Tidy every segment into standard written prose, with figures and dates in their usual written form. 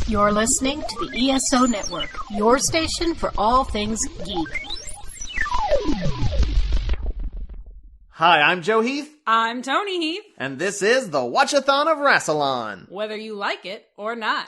You're listening to the ESO Network, your station for all things geek. Hi, I'm Joe Heath. I'm Toni Heath. And this is the Watch-A-Thon of Rassilon. Whether you like it or not.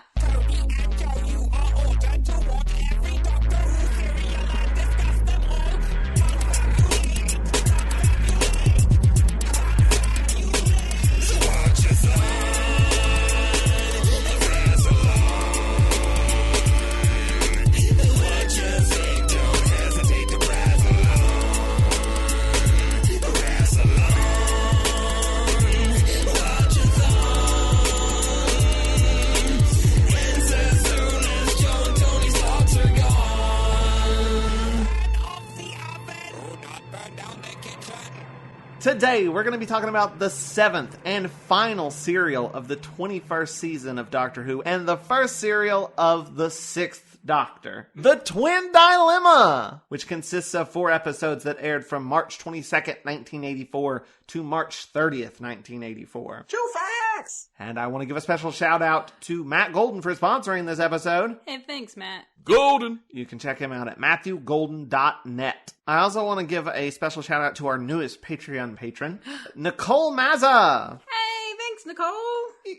Today, we're going to be talking about the 7th and final serial of the 21st season of Doctor Who, and the first serial of the 6th Doctor, The Twin Dilemma, which consists of 4 episodes that aired from March 22nd, 1984 to March 30th, 1984. True facts! And I want to give a special shout out to Matt Golden for sponsoring this episode. Hey, thanks, Matt. Golden! You can check him out at MatthewGolden.net. I also want to give a special shout out to our newest Patreon patron, Nicole Mazza. Hey, thanks, Nicole.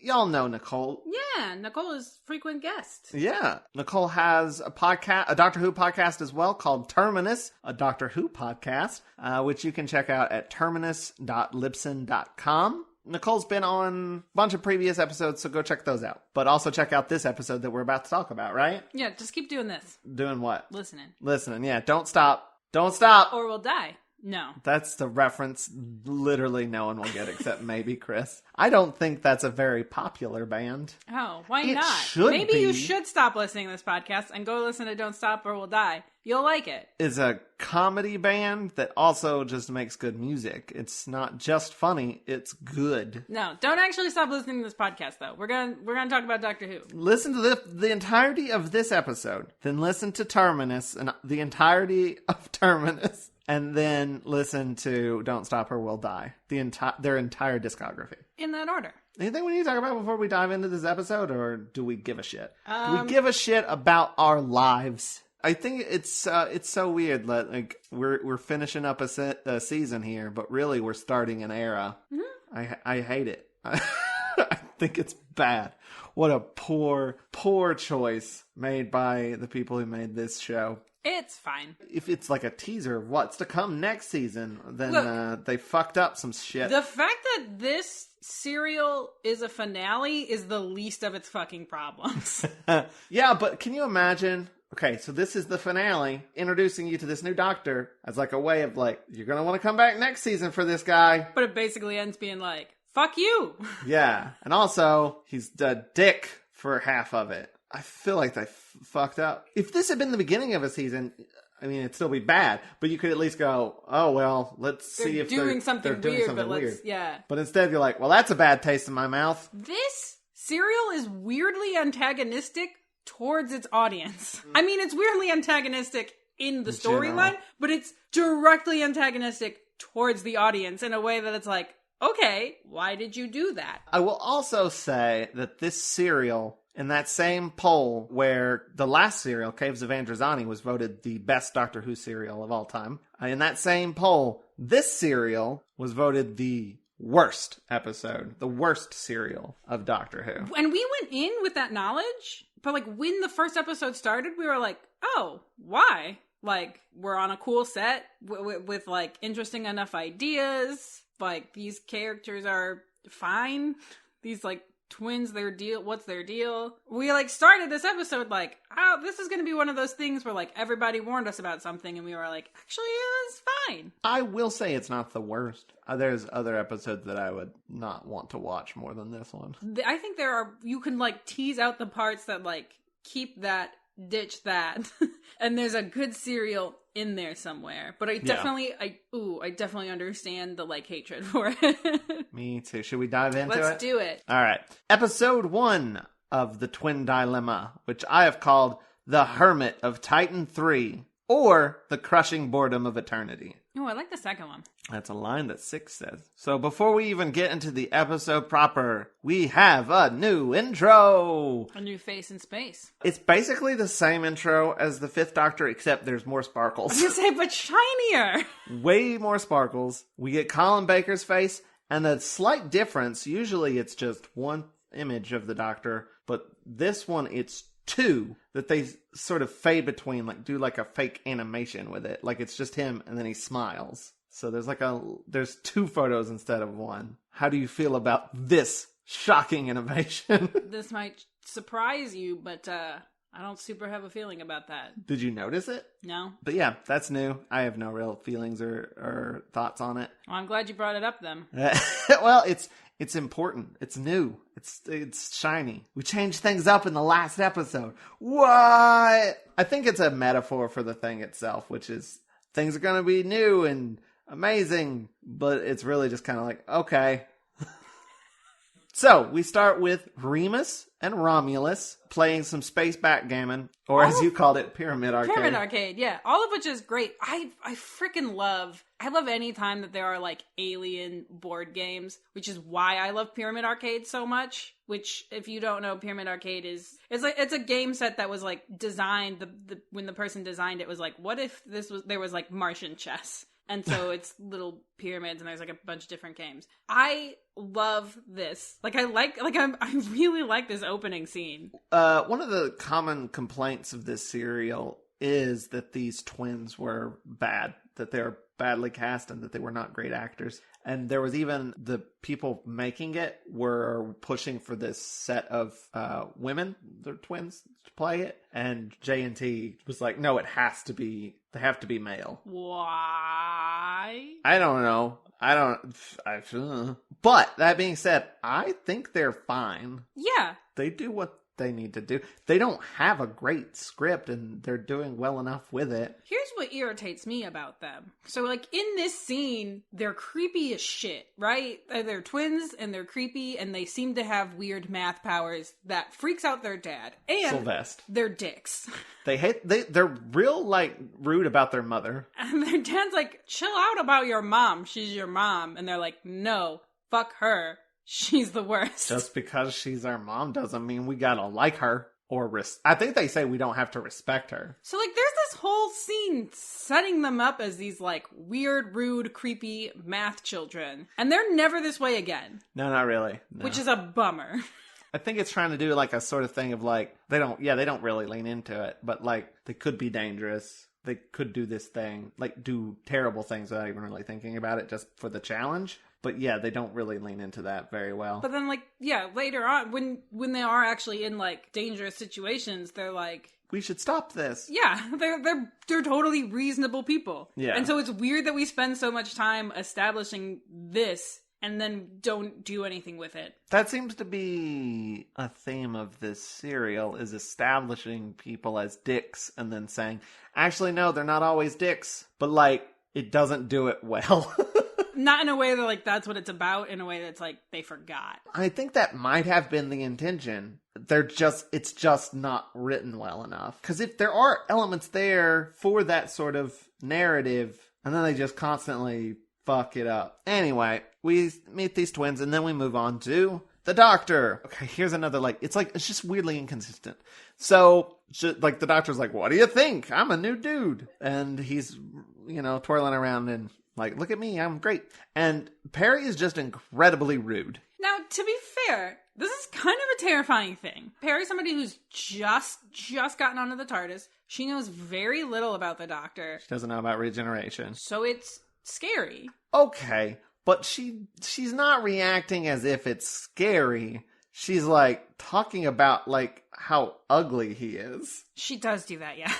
Y'all know Nicole. Yeah, Nicole is frequent guest. Yeah. Nicole has a podcast, a Doctor Who podcast as well called Terminus, a Doctor Who podcast, which you can check out at terminus.libsyn.com. Nicole's been on a bunch of previous episodes, so go check those out. But also check out this episode that we're about to talk about, right? Yeah, just keep doing this. Doing what? Listening, yeah. Don't stop. Don't stop. Or we'll die. No. That's the reference literally no one will get except maybe Chris. I don't think that's a very popular band. Oh, why It not? should Maybe be. you should stop listening to this podcast and go listen to Don't Stop or We'll Die. You'll like it. Is a comedy band that also just makes good music. It's not just funny, it's good. No, don't actually stop listening to this podcast though. We're gonna talk about Doctor Who. Listen to the entirety of this episode, then listen to Terminus and the entirety of Terminus, and then listen to Don't Stop or We'll Die. Their entire discography. In that order. Anything we need to talk about before we dive into this episode, or do we give a shit? Do we give a shit about our lives? I think it's so weird that like we're finishing up a season here, but really we're starting an era. Mm-hmm. I hate it. I think it's bad. What a poor choice made by the people who made this show. It's fine. If it's like a teaser of what's to come next season, then Look, they fucked up some shit. The fact that this serial is a finale is the least of its fucking problems. Yeah, but can you imagine? Okay, so this is the finale, introducing you to this new Doctor as like a way of like, you're going to want to come back next season for this guy. But it basically ends being like, fuck you. Yeah, and also, he's a dick for half of it. I feel like they fucked up. If this had been the beginning of a season, I mean, it'd still be bad, but you could at least go, oh, well, let's see if they're doing something weird. Yeah. But instead, you're like, well, that's a bad taste in my mouth. This serial is weirdly antagonistic towards its audience. I mean, it's weirdly antagonistic in the storyline, but it's directly antagonistic towards the audience in a way that it's like, okay, why did you do that? I will also say that this serial, in that same poll where the last serial, Caves of Androzani, was voted the best Doctor Who serial of all time, in that same poll, this serial was voted the worst episode, the worst serial of Doctor Who. And we went in with that knowledge, but like when the first episode started, we were like, oh, why? Like, we're on a cool set with like interesting enough ideas. Like, these characters are fine. These like twins, what's their deal? We like started this episode like, oh, this is going to be one of those things where like everybody warned us about something and we were like, actually, it was fine. I will say it's not the worst. There's other episodes that I would not want to watch more than this one. I think you can like tease out the parts that like keep that, ditch that. And there's a good serial in there somewhere. But I definitely understand the like hatred for it. Me too. Should we dive into it? Let's do it. All right. Episode 1 of The Twin Dilemma, which I have called The Hermit of Titan 3, or the crushing boredom of eternity. Oh, I like the second one. That's a line that Six says. So before we even get into the episode proper, we have a new intro. A new face in space. It's basically the same intro as the Fifth Doctor, except there's more sparkles. I was going to say, but shinier. Way more sparkles. We get Colin Baker's face, and a slight difference. Usually it's just one image of the Doctor, but this one it's two that they sort of fade between, like do like a fake animation with it. Like it's just him and then he smiles. So there's two photos instead of one. How do you feel about this shocking innovation? This might surprise you, but I don't super have a feeling about that. Did you notice it? No. But yeah, that's new. I have no real feelings or thoughts on it. Well, I'm glad you brought it up then. Well, it's important. It's new. It's shiny. We changed things up in the last episode. What? I think it's a metaphor for the thing itself, which is things are going to be new and amazing, but it's really just kind of like, okay. So we start with Remus and Romulus playing some space backgammon, or as you called it, Pyramid Arcade. Pyramid Arcade, yeah. All of which is great. I freaking love any time that there are like alien board games, which is why I love Pyramid Arcade so much. Which, if you don't know, Pyramid Arcade it's a game set that was like designed. When the person designed it was like, what if there was like Martian chess? And so it's little pyramids and there's like a bunch of different games. I love this. I really like this opening scene. One of the common complaints of this serial is that these twins were bad, that they're badly cast and that they were not great actors. And there was even the people making it were pushing for this set of women, they're twins, to play it. And J&T was like, no, they have to be male. Why? I don't know. But that being said, I think they're fine. Yeah. They do what they need to do. They don't have a great script and they're doing well enough with it. Here's what irritates me about them. So like in this scene, they're creepy as shit, right? They're twins and they're creepy and they seem to have weird math powers that freaks out their dad. And Sylvester. They're dicks. They're real like rude about their mother. And their dad's like, chill out about your mom. She's your mom. And they're like, no, fuck her. She's the worst. Just because she's our mom doesn't mean we gotta like her or I think they say we don't have to respect her. So like there's this whole scene setting them up as these like weird, rude, creepy math children. And they're never this way again. No, not really. No. Which is a bummer. I think it's trying to do like a sort of thing of like, they don't really lean into it, but like they could be dangerous. They could do this thing, like do terrible things without even really thinking about it just for the challenge. But yeah, they don't really lean into that very well. But then like, yeah, later on when they are actually in like dangerous situations, they're like, we should stop this. Yeah, they're totally reasonable people. Yeah. And so it's weird that we spend so much time establishing this and then don't do anything with it. That seems to be a theme of this serial, is establishing people as dicks and then saying, actually, no, they're not always dicks. But like, it doesn't do it well. Not in a way that like that's what it's about, in a way that's like they forgot. I think that might have been the intention. It's just not written well enough. Because if there are elements there for that sort of narrative, and then they just constantly fuck it up. Anyway, we meet these twins and then we move on to the Doctor. Okay, here's another it's just weirdly inconsistent. So like the Doctor's like, what do you think? I'm a new dude. And he's, twirling around and like, look at me, I'm great. And Perry is just incredibly rude. Now, to be fair, this is kind of a terrifying thing. Perry's somebody who's just gotten onto the TARDIS. She knows very little about the Doctor. She doesn't know about regeneration. So it's scary. Okay, but she's not reacting as if it's scary. She's like talking about like how ugly he is. She does do that, yeah.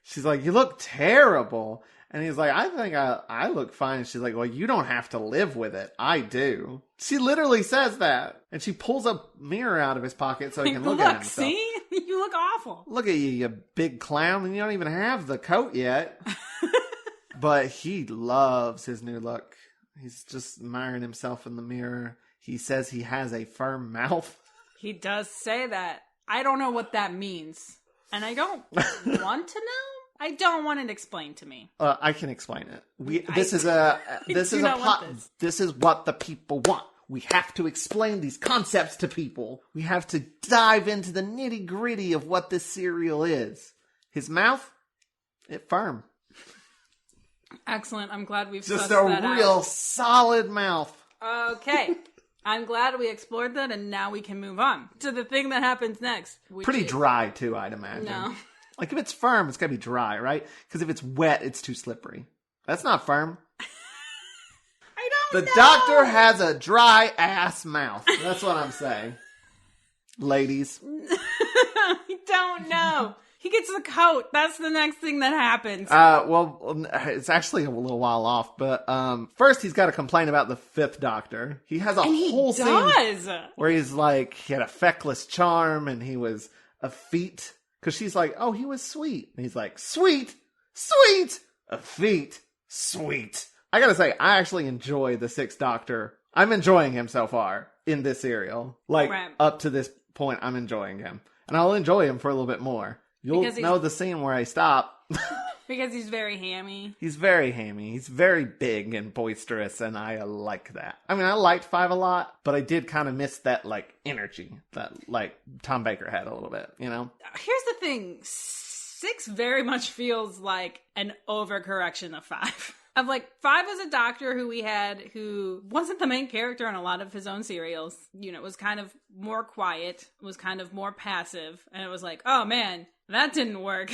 She's like, you look terrible. And he's like, I think I look fine. And she's like, well, you don't have to live with it. I do. She literally says that. And she pulls a mirror out of his pocket so he can look at himself. See? You look awful. Look at you, you big clown. And you don't even have the coat yet. But he loves his new look. He's just admiring himself in the mirror. He says he has a firm mouth. He does say that. I don't know what that means. And I don't want to know. I don't want it explained to me. I can explain it. This is what the people want. We have to explain these concepts to people. We have to dive into the nitty gritty of what this cereal is. His mouth, it firm. Excellent. I'm glad we've just sussed that a real out. solid mouth. Okay. I'm glad we explored that, and now we can move on to the thing that happens next. Pretty dry, too, I'd imagine. No. Like, if it's firm, it's got to be dry, right? Because if it's wet, it's too slippery. That's not firm. I don't know. The doctor has a dry-ass mouth. That's what I'm saying. Ladies. I don't know. He gets the coat. That's the next thing that happens. Well, it's actually a little while off, but first he's got to complain about the fifth doctor. He has a whole scene where he's like, he had a feckless charm and he was effete. Because she's like, oh, he was sweet. And he's like, sweet, effete, sweet. I gotta say, I actually enjoy the sixth doctor. I'm enjoying him so far in this serial. Like, up to this point, I'm enjoying him. And I'll enjoy him for a little bit more. You'll know the scene where I stop. Because he's very hammy. He's very hammy. He's very big and boisterous, and I like that. I mean, I liked 5 a lot, but I did kind of miss that, like, energy that, like, Tom Baker had a little bit, you know? Here's the thing. 6 very much feels like an overcorrection of 5. Of, like, 5 is a doctor who we had who wasn't the main character in a lot of his own serials. You know, was kind of more quiet, was kind of more passive, and it was like, oh, man, that didn't work.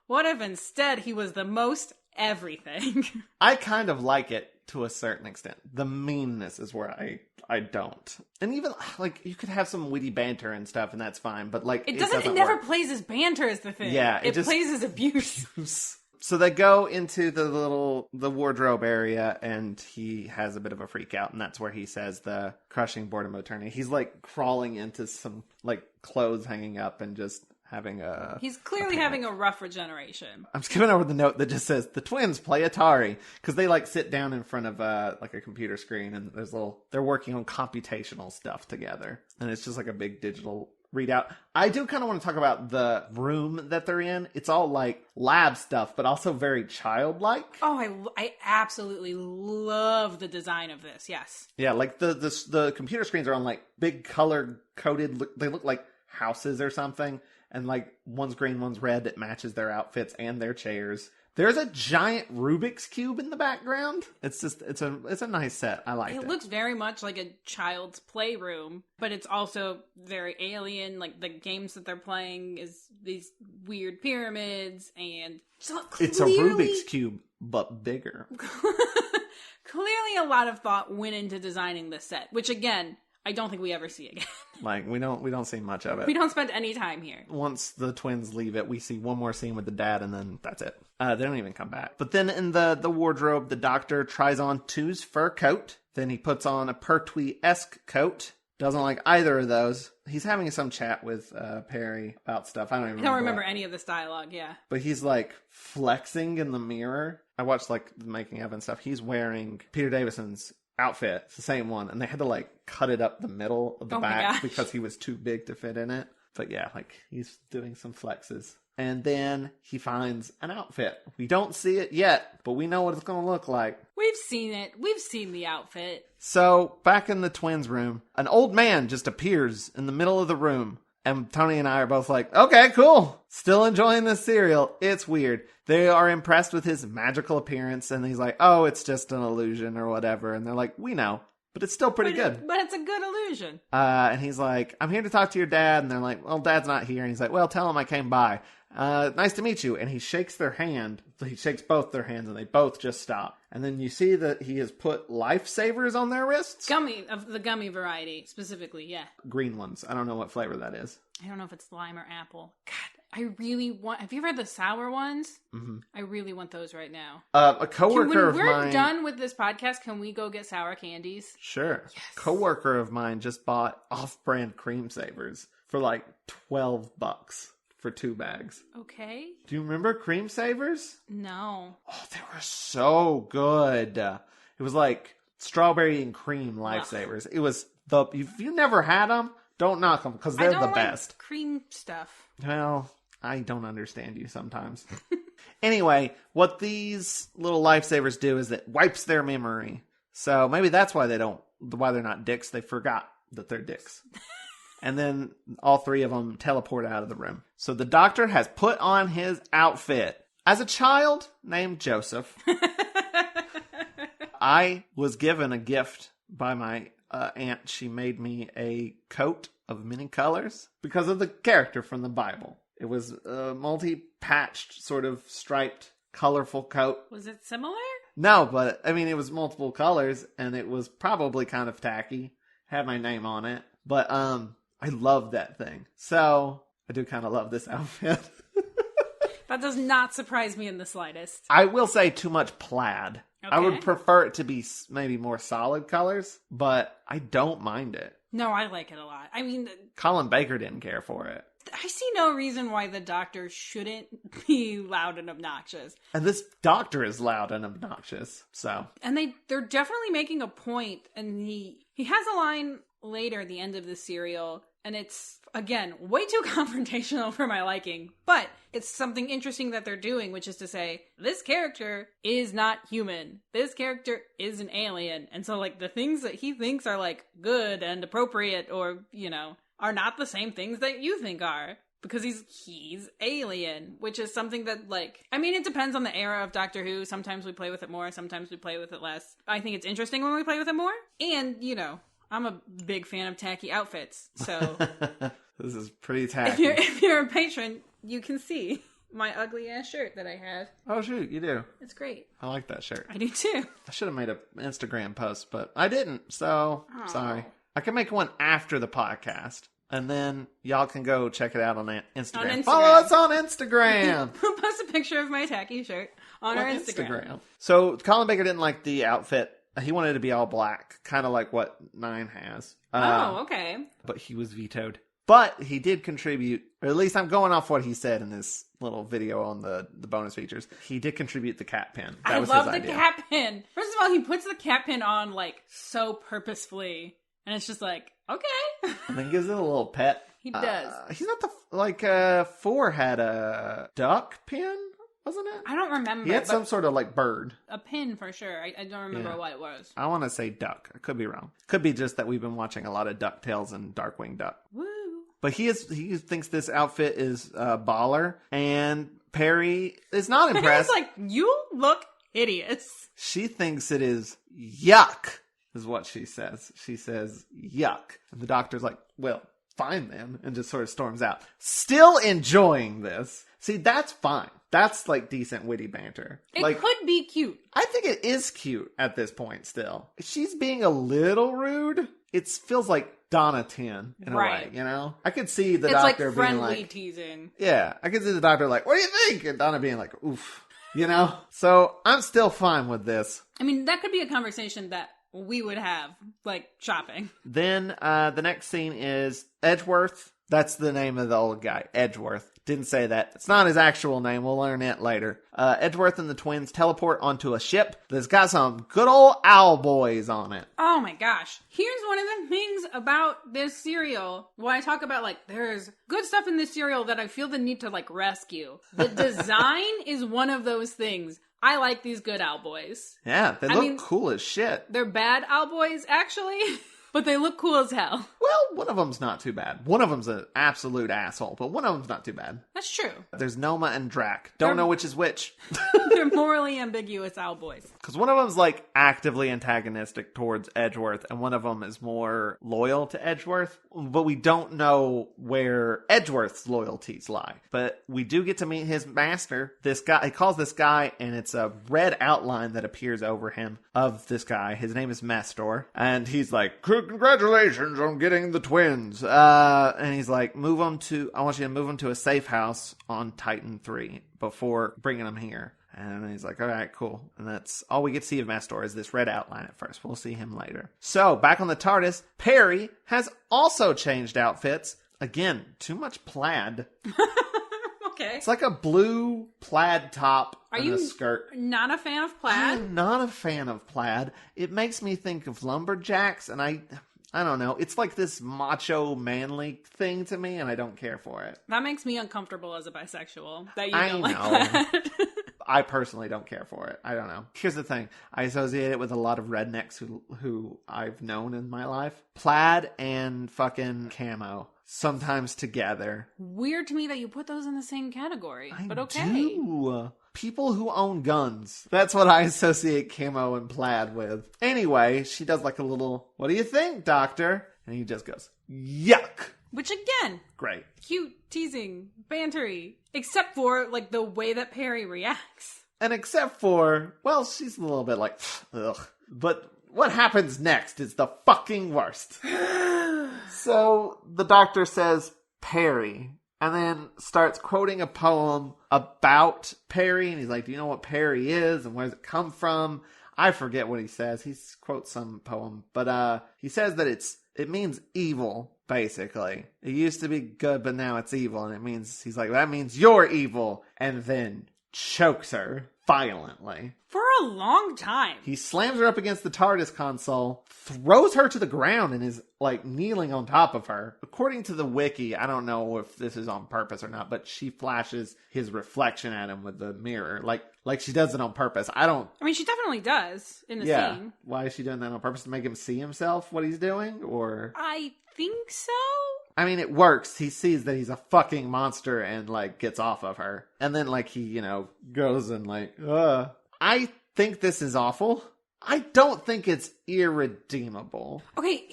What if instead he was the most everything? I kind of like it to a certain extent. The meanness is where I don't. And even, like, you could have some witty banter and stuff, and that's fine, but, like, it never plays as banter is the thing. Yeah. It plays as abuse. So they go into the wardrobe area, and he has a bit of a freak out, and that's where he says the crushing boredom attorney. He's, like, crawling into some, like, clothes hanging up and just having a... He's clearly having a rough regeneration. I'm skipping over the note that just says, the twins play Atari. Because they, like, sit down in front of, like, a computer screen, and they're working on computational stuff together. And it's just, like, a big digital readout. I do kind of want to talk about the room that they're in. It's all, like, lab stuff, but also very childlike. Oh, I absolutely love the design of this, yes. Yeah, like, the computer screens are on, like, big color-coded... They look like houses or something. And, like, one's green, one's red. It matches their outfits and their chairs. There's a giant Rubik's Cube in the background. It's just, it's a nice set. I like it. It looks very much like a child's playroom, but it's also very alien. Like, the games that they're playing is these weird pyramids, and it's a Rubik's Cube, but bigger. Clearly a lot of thought went into designing this set, which, again, I don't think we ever see again. Like, we don't see much of it. We don't spend any time here. Once the twins leave it, we see one more scene with the dad, and then that's it. They don't even come back. But then in the wardrobe, the doctor tries on 2's fur coat. Then he puts on a Pertwee-esque coat. Doesn't like either of those. He's having some chat with Perry about stuff. I don't remember any of this dialogue, yeah. But he's, like, flexing in the mirror. I watched, like, the making of and stuff. He's wearing Peter Davison's outfit. It's the same one. And they had to, like, cut it up the middle of the back because he was too big to fit in it. But yeah, like, he's doing some flexes. And then he finds an outfit. We don't see it yet, but we know what it's going to look like. We've seen it. We've seen the outfit. So, back in the twins' room, an old man just appears in the middle of the room. And Toni and I are both like, okay, cool. Still enjoying this cereal. It's weird. They are impressed with his magical appearance. And he's like, oh, it's just an illusion or whatever. And they're like, we know. But it's still pretty good. But it's a good illusion. And he's like, I'm here to talk to your dad. And they're like, well, Dad's not here. And he's like, well, tell him I came by. Nice to meet you. And he shakes their hand. He shakes both their hands and they both just stop. And then you see that he has put lifesavers on their wrists. Of the gummy variety, specifically, yeah. Green ones. I don't know what flavor that is. I don't know if it's lime or apple. God, I really want... Have you ever had the sour ones? Mm-hmm. I really want those right now. A coworker of mine... When we're done with this podcast, can we go get sour candies? Sure. Yes. Coworker of mine just bought off-brand cream savers for like $12 for 2 bags. Okay. Do you remember cream savers? No. Oh, they were so good. It was like strawberry and cream lifesavers. It was if you never had them, don't knock them because they're the best. Cream stuff. Well, I don't understand you sometimes. Anyway, what these little lifesavers do is it wipes their memory. So maybe that's why they're not dicks. They forgot that they're dicks. And then all three of them teleport out of the room. So the doctor has put on his outfit. As a child named Joseph, I was given a gift by my aunt. She made me a coat of many colors because of the character from the Bible. It was a multi-patched, sort of striped, colorful coat. Was it similar? No, but I mean, it was multiple colors, and it was probably kind of tacky. Had my name on it, but I love that thing. So I do kind of love this outfit. That does not surprise me in the slightest. I will say too much plaid. Okay. I would prefer it to be maybe more solid colors, but I don't mind it. No, I like it a lot. I mean, Colin Baker didn't care for it. I see no reason why the doctor shouldn't be loud and obnoxious. And this doctor is loud and obnoxious, so. And they're definitely making a point, and he has a line later at the end of the serial, and it's, again, way too confrontational for my liking, but it's something interesting that they're doing, which is to say, this character is not human. This character is an alien. And so, like, the things that he thinks are, like, good and appropriate or, you know, are not the same things that you think are. Because he's alien, which is something that, like, I mean, it depends on the era of Doctor Who. Sometimes we play with it more, sometimes we play with it less. I think it's interesting when we play with it more. And, you know, I'm a big fan of tacky outfits, so... This is pretty tacky. If you're a patron, you can see my ugly-ass shirt that I have. Oh, shoot, you do. It's great. I like that shirt. I do, too. I should have made an Instagram post, but I didn't, so sorry. I can make one after the podcast. And then y'all can go check it out on Instagram. Follow us on Instagram. We'll post a picture of my tacky shirt on our Instagram. So Colin Baker didn't like the outfit. He wanted it to be all black, kind of like what Nine has. Okay. But he was vetoed. But he did contribute, or at least I'm going off what he said in this little video on the bonus features. He did contribute the cat pin. That was love his the idea. cat pin. First of all, he puts the cat pin on, like, so purposefully. And it's just like, okay. And then gives it a little pet. He does. He's not Four had a duck pin, wasn't it? I don't remember. He had some sort of like bird. A pin for sure. I don't remember what it was. I want to say duck. I could be wrong. Could be just that we've been watching a lot of DuckTales and Darkwing Duck. Woo. But he thinks this outfit is baller, and Perry is not impressed. Perry's like, you look hideous. She thinks it is yuck, is what she says. She says yuck. And the doctor's like, well, fine then, and just sort of storms out. Still enjoying this. See, that's fine. That's like decent witty banter. It could be cute. I think it is cute at this point still. She's being a little rude. It feels like Donna 10 in a way, you know? I could see the doctor like friendly being like... teasing. Yeah, I could see the doctor like, what do you think? And Donna being like, oof. You know? So I'm still fine with this. I mean, that could be a conversation that we would have, like, shopping. Then the next scene is Edgeworth. That's the name of the old guy, Edgeworth. Didn't say that. It's not his actual name. We'll learn it later. Edgeworth and the twins teleport onto a ship that's got some good old owl boys on it. Oh my gosh. Here's one of the things about this serial. When I talk about, like, there's good stuff in this serial that I feel the need to, like, rescue. The design is one of those things. I like these good owl boys. Yeah, they look cool as shit. They're bad owl boys, actually. But they look cool as hell. Well, one of them's not too bad. One of them's an absolute asshole, but one of them's not too bad. That's true. There's Noma and Drac. Don't know which is which. They're morally ambiguous owl boys. Because one of them's like actively antagonistic towards Edgeworth, and one of them is more loyal to Edgeworth. But we don't know where Edgeworth's loyalties lie. But we do get to meet his master. This guy, he calls this guy, and it's a red outline that appears over him of this guy. His name is Mastor. And he's like, congratulations on getting the twins. And he's like, I want you to move them to a safe house on Titan 3 before bringing them here. And he's like, all right, cool. And that's all we get to see of Mastor is this red outline at first. We'll see him later. So back on the TARDIS, Perry has also changed outfits. Again, too much plaid. Okay. It's like a blue plaid top and a skirt. Not a fan of plaid? I'm not a fan of plaid. It makes me think of lumberjacks, and I I don't know. It's like this macho manly thing to me, and I don't care for it. That makes me uncomfortable as a bisexual. That you I don't know. like that. I personally don't care for it. I don't know. Here's the thing. I associate it with a lot of rednecks who I've known in my life. Plaid and fucking camo. Sometimes together. Weird to me that you put those in the same category. But okay. I do. People who own guns. That's what I associate camo and plaid with. Anyway, she does like a little, what do you think, doctor? And he just goes, yuck. Which again, great. Cute, teasing, bantery. Except for, like, the way that Perry reacts. And except for, well, she's a little bit like, ugh. But what happens next is the fucking worst. So the doctor says, Perry, and then starts quoting a poem about Perry. And he's like, do you know what Perry is? And where does it come from? I forget what he says. He quotes some poem. But he says that it means evil, basically. It used to be good, but now it's evil. And it means, he's like, that means you're evil. And then chokes her violently. For a long time. He slams her up against the TARDIS console, throws her to the ground, and is, like, kneeling on top of her. According to the wiki, I don't know if this is on purpose or not, but she flashes his reflection at him with the mirror. Like she does it on purpose. I mean, she definitely does in the scene. Why is she doing that on purpose? To make him see himself, what he's doing? Or I think so. I mean, it works. He sees that he's a fucking monster and, like, gets off of her. And then, like, he, goes and, like, I think this is awful. I don't think it's irredeemable. Okay,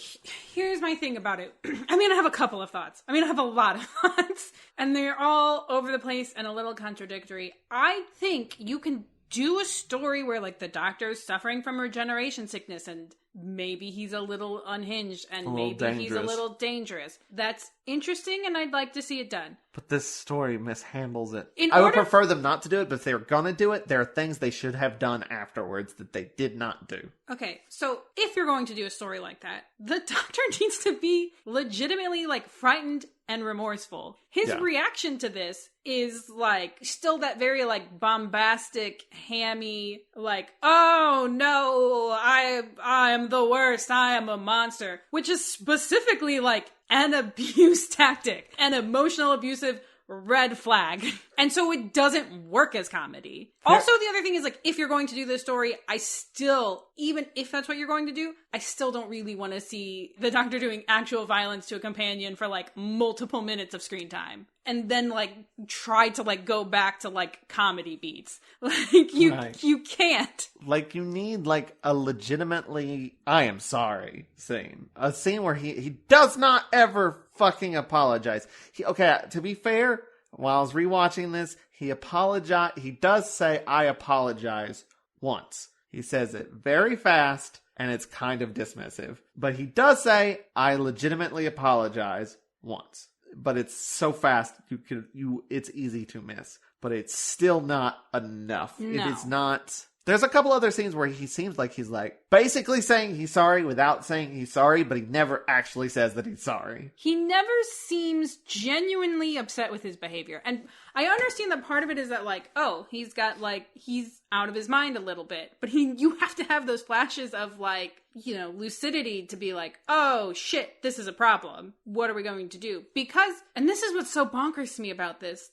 here's my thing about it. I mean, I have a couple of thoughts. I have a lot of thoughts. And they're all over the place and a little contradictory. I think you can do a story where, like, the doctor's suffering from regeneration sickness and maybe he's a little unhinged and maybe he's a little dangerous. That's interesting and I'd like to see it done. But this story mishandles it. I would prefer them not to do it, but if they're gonna do it, there are things they should have done afterwards that they did not do. Okay, so if you're going to do a story like that, the doctor needs to be legitimately, like, frightened and remorseful. His reaction to this is, like, still that very, like, bombastic, hammy, like, oh no, I am the worst, I am a monster, which is specifically, like, an abuse tactic, an emotional abusive red flag. And so it doesn't work as comedy. Also, the other thing is, like, if you're going to do this story, I still, even if that's what you're going to do, I still don't really want to see the doctor doing actual violence to a companion for, like, multiple minutes of screen time. And then, like, try to, like, go back to, like, comedy beats. Like, you can't. Like, you need, like, a legitimately, I am sorry scene. A scene where he does not ever fucking apologize. To be fair, while I was rewatching this, he does say, I apologize once. He says it very fast, and it's kind of dismissive. But he does say, I legitimately apologize once. But it's so fast, it's easy to miss. But it's still not enough. No. It is not. There's a couple other scenes where he seems like he's, like, basically saying he's sorry without saying he's sorry, but he never actually says that he's sorry. He never seems genuinely upset with his behavior. And I understand that part of it is that, like, oh, he's out of his mind a little bit. But you have to have those flashes of, like, lucidity to be like, oh shit, this is a problem. What are we going to do? Because, and this is what's so bonkers to me about this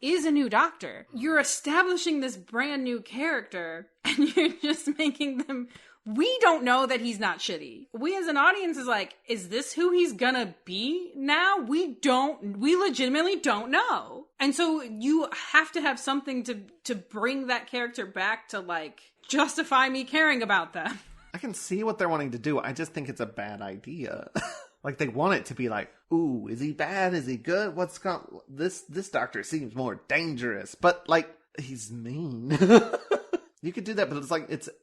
is a new doctor. You're establishing this brand new character and you're just making them, we don't know that he's not shitty. We as an audience is like, is this who he's gonna be now? We legitimately don't know. And so you have to have something to bring that character back to, like, justify me caring about them. I can see what they're wanting to do. I just think it's a bad idea. Like, they want it to be like, ooh, is he bad? Is he good? This doctor seems more dangerous. But, like, he's mean. You could do that, but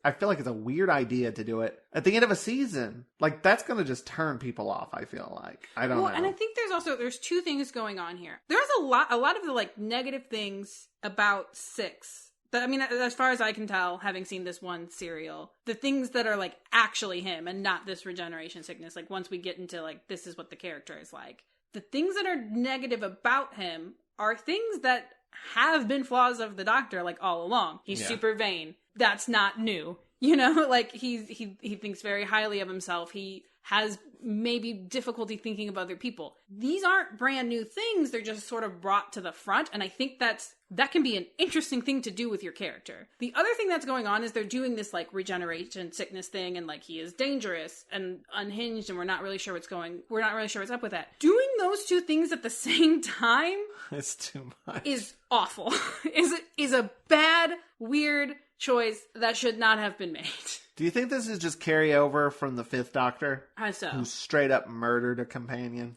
I feel like it's a weird idea to do it at the end of a season. Like, that's going to just turn people off, I feel like. I don't know. And I think there's two things going on here. There's a lot of the, like, negative things about 6. I mean, as far as I can tell, having seen this one serial, the things that are, like, actually him and not this regeneration sickness, like, once we get into, like, this is what the character is like. The things that are negative about him are things that have been flaws of the doctor, like, all along. He's super vain. That's not new. Like, he thinks very highly of himself. He has maybe difficulty thinking of other people. These aren't brand new things. They're just sort of brought to the front. And I think that can be an interesting thing to do with your character. The other thing that's going on is they're doing this like regeneration sickness thing, and like he is dangerous and unhinged, and we're not really sure what's up with that. Doing those two things at the same time it's too much. Is awful. is a bad, weird choice that should not have been made. Do you think this is just carryover from the Fifth Doctor? How so? Who straight up murdered a companion?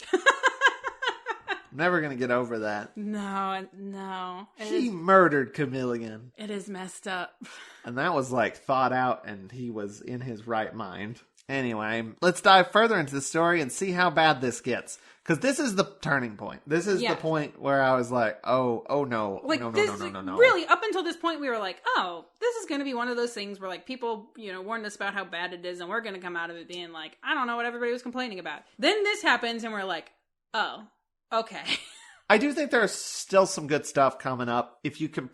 Never gonna get over that. No. He murdered Chameleon. It is messed up. And that was like thought out, and he was in his right mind. Anyway, let's dive further into the story and see how bad this gets. Because this is the turning point. This is the point where I was like, oh no. Like, no. Really, up until this point, we were like, oh, this is going to be one of those things where, like, people, warned us about how bad it is, and we're going to come out of it being like, I don't know what everybody was complaining about. Then this happens, and we're like, oh, okay. I do think there's still some good stuff coming up. If you can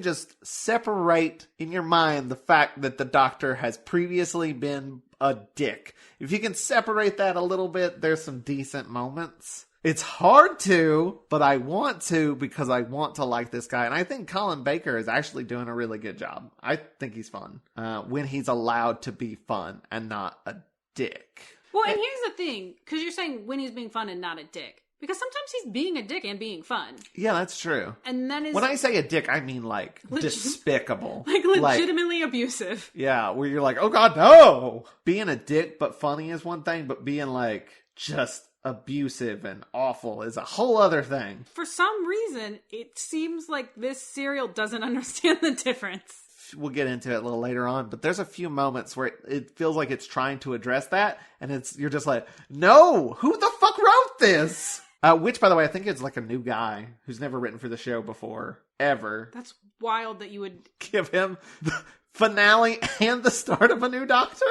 just separate in your mind the fact that the Doctor has previously been a dick. If you can separate that a little bit, there's some decent moments. It's hard to, but I want to because I want to like this guy. And I think Colin Baker is actually doing a really good job. I think he's fun when he's allowed to be fun and not a dick. Well, and here's the thing, because you're saying when he's being fun and not a dick. Because sometimes he's being a dick and being fun. Yeah, that's true. And that is... When I say a dick, I mean like despicable. Like legitimately abusive. Yeah, where you're like, oh god, no! Being a dick but funny is one thing, but being like just abusive and awful is a whole other thing. For some reason, it seems like this serial doesn't understand the difference. We'll get into it a little later on, but there's a few moments where it feels like it's trying to address that, and you're just like, no! Who the fuck wrote this? Which, by the way, I think it's like a new guy who's never written for the show before, ever. That's wild that you would... give him the finale and the start of a new Doctor?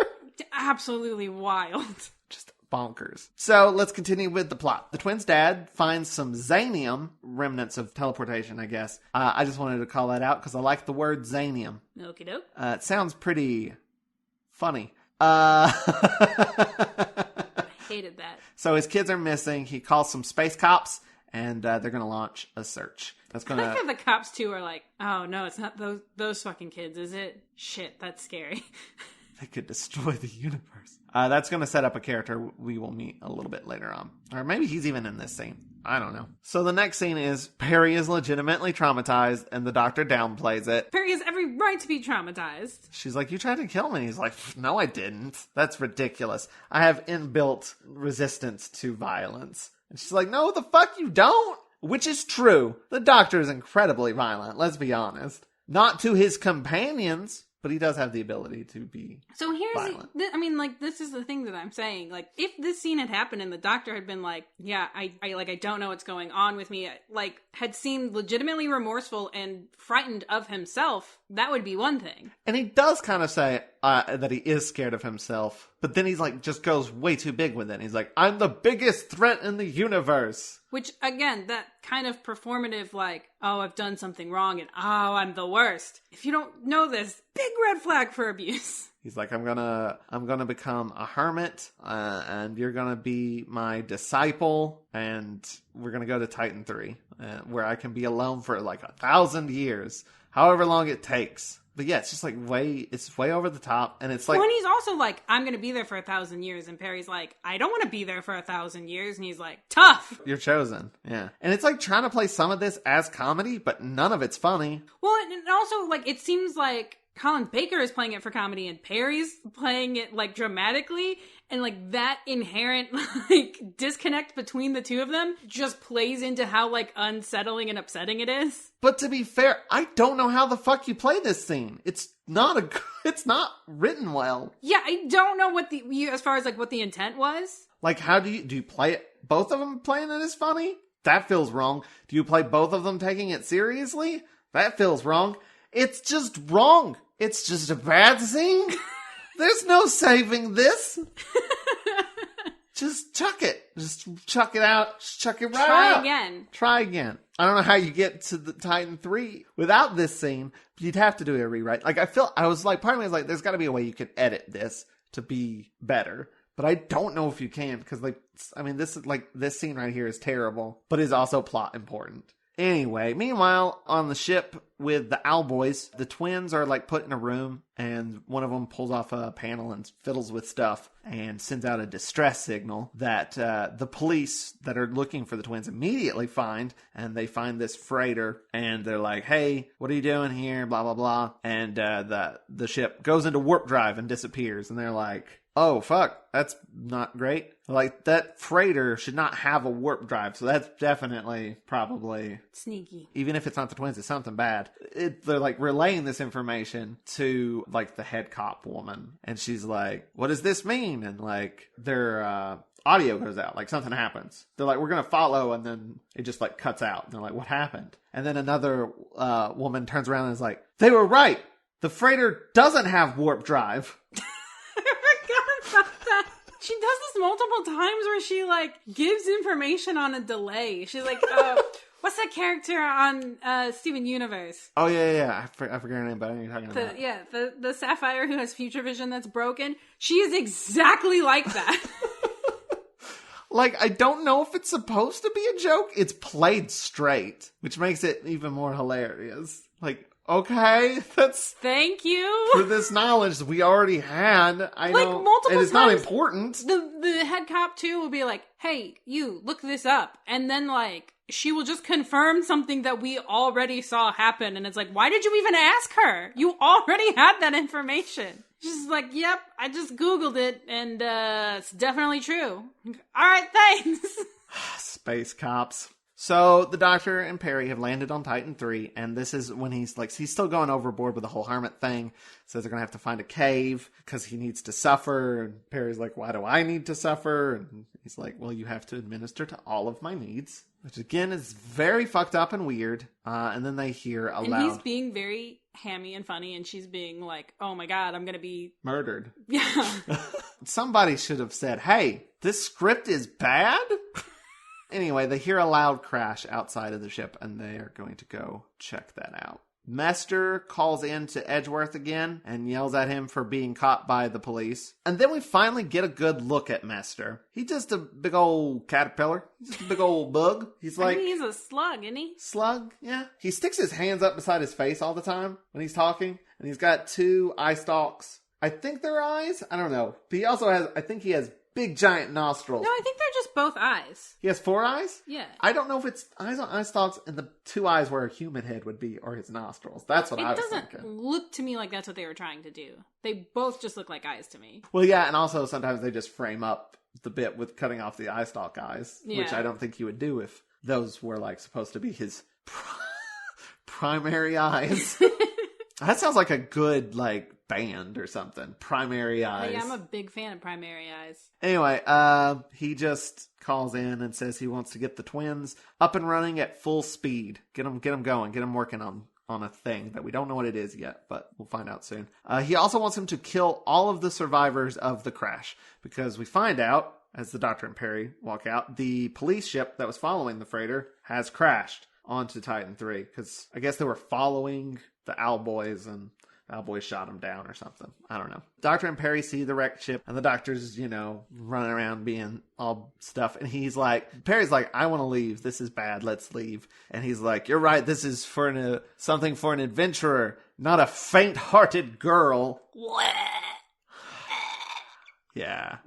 Absolutely wild. Just bonkers. So, let's continue with the plot. The twins' dad finds some Xanium, remnants of teleportation, I guess. I just wanted to call that out because I like the word Xanium. Okie doke. It sounds pretty funny. Hated that. So his kids are missing. He calls some space cops, and they're going to launch a search. That's going to. I think the cops too are like, "Oh no, it's not those fucking kids, is it? Shit, that's scary." They could destroy the universe. That's going to set up a character we will meet a little bit later on, or maybe he's even in this scene. I don't know. So the next scene is Perry is legitimately traumatized, and the Doctor downplays it. Perry has every right to be traumatized. She's like, you tried to kill me. He's like, no, I didn't. That's ridiculous. I have inbuilt resistance to violence. And she's like, no, the fuck you don't. Which is true. The Doctor is incredibly violent, let's be honest. Not to his companions, but he does have the ability to be violent. This is the thing that I'm saying. Like, if this scene had happened and the Doctor had been like, yeah, I don't know what's going on with me, like, had seemed legitimately remorseful and frightened of himself, that would be one thing. And he does kind of say that he is scared of himself, but then he's like, just goes way too big with it. He's like, I'm the biggest threat in the universe. Which, again, that kind of performative, like, oh, I've done something wrong, and oh, I'm the worst. If you don't know this, big red flag for abuse. He's like, I'm gonna become a hermit, and you're gonna be my disciple, and we're gonna go to Titan 3, where I can be alone for like 1,000 years, however long it takes. But yeah, it's just like way over the top, and it's like... Well, and he's also like, I'm going to be there for 1,000 years, and Perry's like, I don't want to be there for 1,000 years, and he's like, tough! You're chosen, yeah. And it's like trying to play some of this as comedy, but none of it's funny. Well, and also, like, it seems like Colin Baker is playing it for comedy, and Perry's playing it, like, dramatically, and, like, that inherent, like, disconnect between the two of them just plays into how, like, unsettling and upsetting it is. But to be fair, I don't know how the fuck you play this scene. It's not written well. Yeah, I don't know as far as, like, what the intent was. Like, how do you play it? Both of them playing it as funny? That feels wrong. Do you play both of them taking it seriously? That feels wrong. It's just wrong. It's just a bad scene. There's no saving this. Just chuck it. Just chuck it out. Just chuck it right out. Try again. I don't know how you get to the Titan 3 without this scene, but you'd have to do a rewrite. Like, part of me was like, there's got to be a way you could edit this to be better. but I don't know if you can, because, like, I mean, this scene right here is terrible, but is also plot important. Anyway, meanwhile, on the ship with the Owlboys, the twins are, like, put in a room, and one of them pulls off a panel and fiddles with stuff and sends out a distress signal that the police that are looking for the twins immediately find, and they find this freighter, and they're like, hey, what are you doing here, blah, blah, blah, and the ship goes into warp drive and disappears, and they're like, oh, fuck, that's not great. Like, that freighter should not have a warp drive, so that's definitely probably... sneaky. Even if it's not the twins, it's something bad. They're, like, relaying this information to, like, the head cop woman. And she's like, what does this mean? And, like, their audio goes out. Like, something happens. They're like, we're going to follow, and then it just, like, cuts out. And they're like, what happened? And then another woman turns around and is like, they were right! The freighter doesn't have warp drive! She does this multiple times where she, like, gives information on a delay. She's like, what's that character on Steven Universe? Oh, yeah. I forget her name, but I know you're talking about. Yeah, the Sapphire who has future vision that's broken. She is exactly like that. Like, I don't know if it's supposed to be a joke. It's played straight, which makes it even more hilarious. Like, okay, that's... Thank you. For this knowledge we already had. I like, know. Multiple and it's times, not important. The head cop, too, will be like, hey, you, look this up. And then, like, she will just confirm something that we already saw happen. And it's like, why did you even ask her? You already had that information. She's like, yep, I just Googled it, and it's definitely true. All right, thanks. Space cops. So the Doctor and Perry have landed on Titan 3, and this is when he's still going overboard with the whole hermit thing. Says they're going to have to find a cave because he needs to suffer. And Perry's like, why do I need to suffer? And he's like, well, you have to administer to all of my needs. Which again is very fucked up and weird. And then they hear a loud... And he's being very hammy and funny, and she's being like, oh my god, I'm going to be... murdered. Yeah. Somebody should have said, hey, this script is bad? Anyway, they hear a loud crash outside of the ship, and they are going to go check that out. Mester calls in to Edgeworth again and yells at him for being caught by the police. And then we finally get a good look at Mester. He's just a big old caterpillar. He's just a big old bug. He's like... I mean, he's a slug, isn't he? Slug, yeah. He sticks his hands up beside his face all the time when he's talking. And he's got 2 eye stalks. I think they're eyes. I don't know. But he also has... I think he has big giant nostrils. No, I think they're just both eyes. He has 4 eyes? Yeah. I don't know if it's eyes on eye stalks and the 2 eyes where a human head would be, or his nostrils. That's what I was thinking. It doesn't look to me like that's what they were trying to do. They both just look like eyes to me. Well, yeah, and also sometimes they just frame up the bit with cutting off the eye stalk eyes, yeah. Which I don't think he would do if those were, like, supposed to be his primary eyes. That sounds like a good, like, band or something. Primary Eyes. Yeah, I'm a big fan of Primary Eyes. Anyway, he just calls in and says he wants to get the twins up and running at full speed. Get them going. Get them working on a thing that we don't know what it is yet, but we'll find out soon. He also wants him to kill all of the survivors of the crash, because we find out, as the Doctor and Perry walk out, the police ship that was following the freighter has crashed onto Titan 3, because I guess they were following the Owlboys, and the Owlboys shot him down or something. I don't know. Doctor and Perry see the wrecked ship, and the Doctor's, running around being all stuff, and Perry's like, I want to leave. This is bad. Let's leave. And he's like, you're right. This is for something for an adventurer, not a faint-hearted girl. Yeah.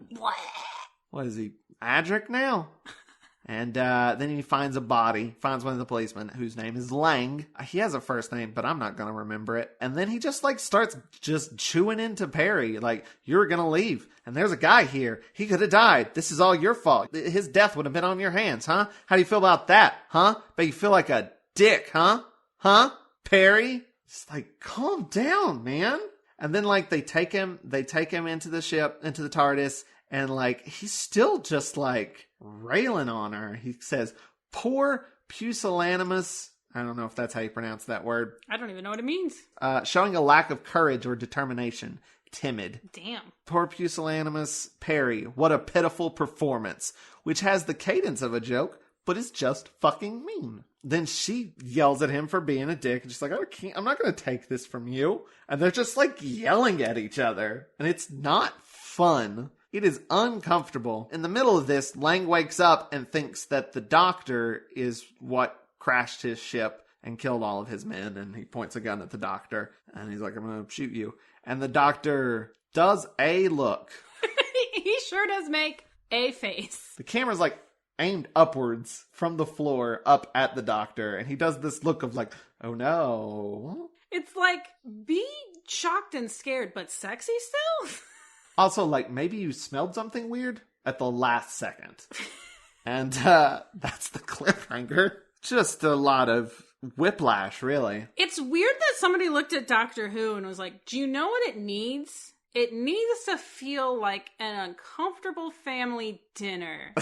What is he, Adric now? And then he finds a body, finds one of the policemen, whose name is Lang. He has a first name, but I'm not going to remember it. And then he just, starts just chewing into Perry, like, you're going to leave. And there's a guy here. He could have died. This is all your fault. His death would have been on your hands, huh? How do you feel about that, huh? Bet you feel like a dick, huh? Huh? Perry? It's like, calm down, man. And then, they take him into the ship, into the TARDIS, and, he's still just, railing on her. He says, poor pusillanimous, I don't know if that's how you pronounce that word. I don't even know what it means. Showing a lack of courage or determination. Timid. Damn. Poor pusillanimous Perry. What a pitiful performance. Which has the cadence of a joke, but is just fucking mean. Then she yells at him for being a dick. And she's like, I'm not going to take this from you. And they're just, yelling at each other. And it's not fun. It is uncomfortable. In the middle of this, Lang wakes up and thinks that the doctor is what crashed his ship and killed all of his men, and he points a gun at the doctor, and he's like, I'm gonna shoot you. And the doctor does a look. He sure does make a face. The camera's like aimed upwards from the floor up at the doctor, and he does this look of like, oh no. It's like, be shocked and scared, but sexy still? Also, like, maybe you smelled something weird at the last second. And that's the cliffhanger. Just a lot of whiplash, really. It's weird that somebody looked at Doctor Who and was like, do you know what it needs? It needs to feel like an uncomfortable family dinner.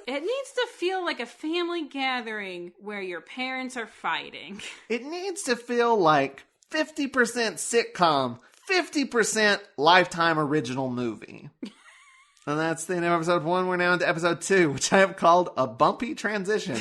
It needs to feel like a family gathering where your parents are fighting. It needs to feel like 50% sitcom, 50% Lifetime original movie. And that's the end of episode 1. We're now into episode 2, which I have called A Bumpy Transition.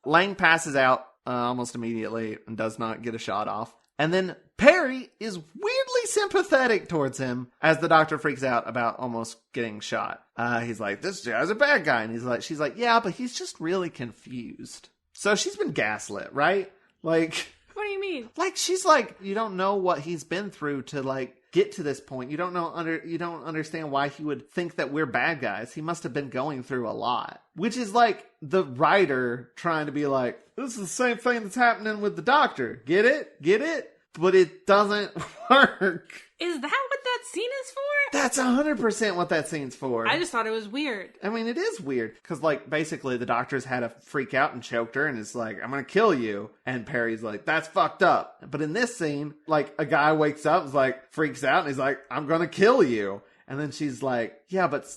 Lang passes out almost immediately and does not get a shot off. And then Perry is weirdly sympathetic towards him as the doctor freaks out about almost getting shot. He's like, this guy's a bad guy. And she's like, yeah, but he's just really confused. So she's been gaslit, right? Like, what do you mean? Like, she's like, you don't know what he's been through to like get to this point. You don't understand why he would think that we're bad guys. He must have been going through a lot. Which is like the writer trying to be like, this is the same thing that's happening with the doctor. Get it? Get it? But it doesn't work. Is that what that scene is for? That's 100% what that scene's for. I just thought it was weird. I mean, it is weird. Because, like, basically the doctor's had a freak out and choked her and is like, I'm going to kill you. And Perry's like, that's fucked up. But in this scene, like, a guy wakes up and is like, freaks out and he's like, I'm going to kill you. And then she's like, yeah, but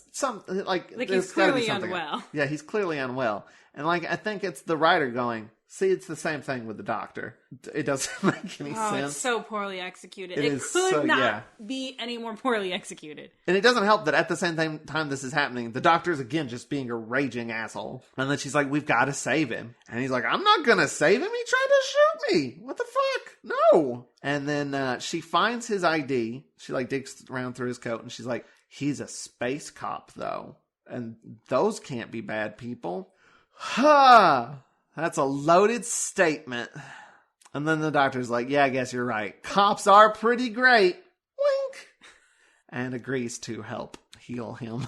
like he's clearly unwell. Yeah, he's clearly unwell. And, like, I think it's the writer going, see, it's the same thing with the doctor. It doesn't make any sense. It's so poorly executed. It could not be any more poorly executed. And it doesn't help that at the same time this is happening, the doctor's again just being a raging asshole. And then she's like, we've got to save him. And he's like, I'm not going to save him. He tried to shoot me. What the fuck? No. And then she finds his ID. She like digs around through his coat and she's like, he's a space cop though. And those can't be bad people. Ha! That's a loaded statement. And then the doctor's like, yeah, I guess you're right. Cops are pretty great. Wink. And agrees to help heal him.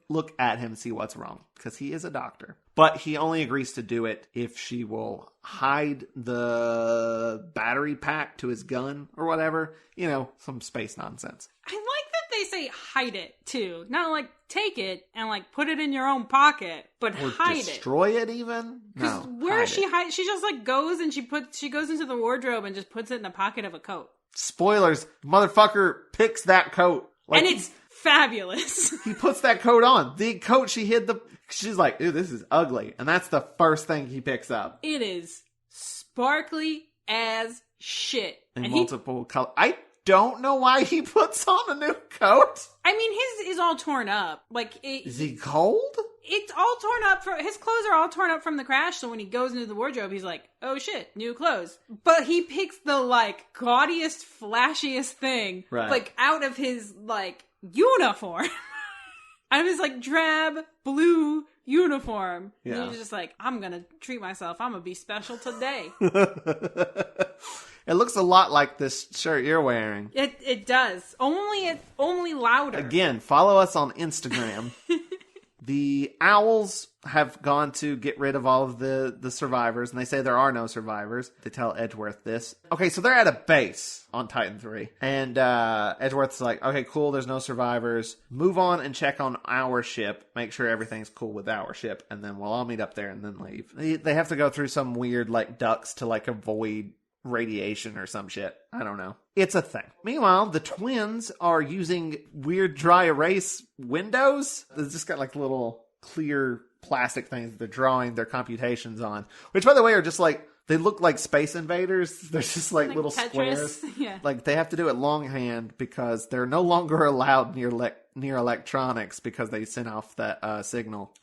Look at him, see what's wrong. Because he is a doctor. But he only agrees to do it if she will hide the battery pack to his gun or whatever. You know, some space nonsense. I like that they say hide it, too. Not like take it and like put it in your own pocket, but or hide it. Destroy it even? Because where she hides, she just like goes and she goes into the wardrobe and just puts it in the pocket of a coat. Spoilers. Motherfucker picks that coat. Like, and it's fabulous. He puts that coat on. The coat she hid she's like, ooh, this is ugly. And that's the first thing he picks up. It is sparkly as shit. In multiple colors. I don't know why he puts on a new coat. I mean, his is all torn up. Like, is he cold? It's all torn up. His clothes are all torn up from the crash. So when he goes into the wardrobe, he's like, "Oh shit, new clothes." But he picks the like gaudiest, flashiest thing, like out of his like uniform. Out of his like drab blue uniform. Yeah. And he's just like, "I'm gonna treat myself. I'm gonna be special today." It looks a lot like this shirt you're wearing. It does. Only louder. Again, follow us on Instagram. The owls have gone to get rid of all of the survivors, and they say there are no survivors. They tell Edgeworth this. Okay, so they're at a base on Titan 3. And Edgeworth's like, okay, cool, there's no survivors. Move on and check on our ship. Make sure everything's cool with our ship, and then we'll all meet up there and then leave. They have to go through some weird, like, ducts to, like, avoid radiation or some shit. I don't know. It's a thing. Meanwhile, the twins are using weird dry erase windows. They've just got like little clear plastic things that they're drawing their computations on, which by the way are just like They look like Space Invaders. They're just like little Tetris. squares. Yeah. Like they have to do it longhand because they're no longer allowed near electronics because they sent off that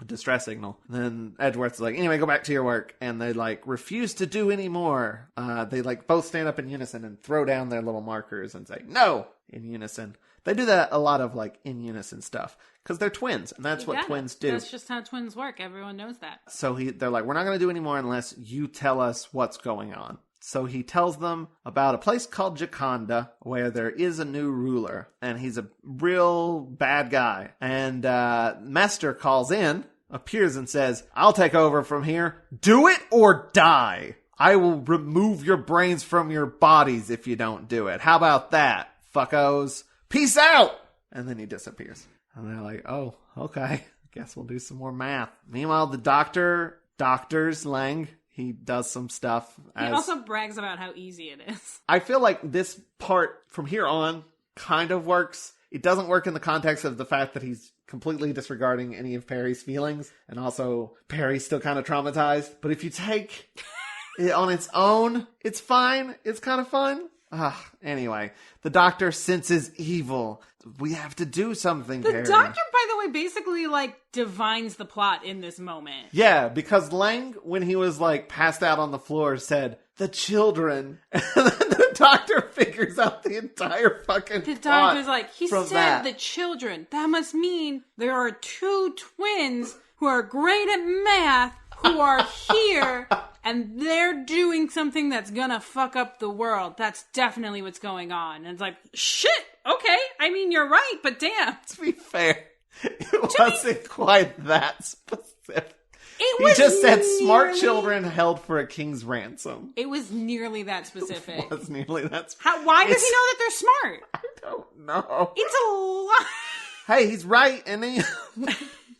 distress signal. And then Edgeworth's like, anyway, go back to your work. And they like refuse to do any more. They like both stand up in unison and throw down their little markers and say, no, in unison. They do that a lot of like in unison stuff because they're twins, and that's what twins do. That's just how twins work. Everyone knows that. So they're like, we're not going to do any more unless you tell us what's going on. So he tells them about a place called Jaconda where there is a new ruler, and he's a real bad guy. And Mester calls in, appears and says, I'll take over from here. Do it or die. I will remove your brains from your bodies if you don't do it. How about that, fuckos? Peace out! And then he disappears. And they're like, oh, okay. Guess we'll do some more math. Meanwhile, the doctors Lang, he does some stuff. He also brags about how easy it is. I feel like this part from here on kind of works. It doesn't work in the context of the fact that he's completely disregarding any of Perry's feelings. And also, Perry's still kind of traumatized. But if you take it on its own, it's fine. It's kind of fun. Anyway, the doctor senses evil. We have to do something, The Perry. doctor, by the way, basically, like, divines the plot in this moment. Yeah, because Lang, when he was, like, passed out on the floor, said, the children. And then the doctor figures out the entire fucking The plot doctor's like, he from said that. the children. That must mean there are two twins who are great at math who are here, and they're doing something that's gonna fuck up the world. That's definitely what's going on. And it's like, shit, okay. I mean, you're right, but damn. To be fair, it wasn't quite that specific. It He was just said smart nearly- children held for a king's ransom. It was nearly that specific. It was nearly that specific. Why does he know that they're smart? I don't know. It's a lot. Hey, he's right, and then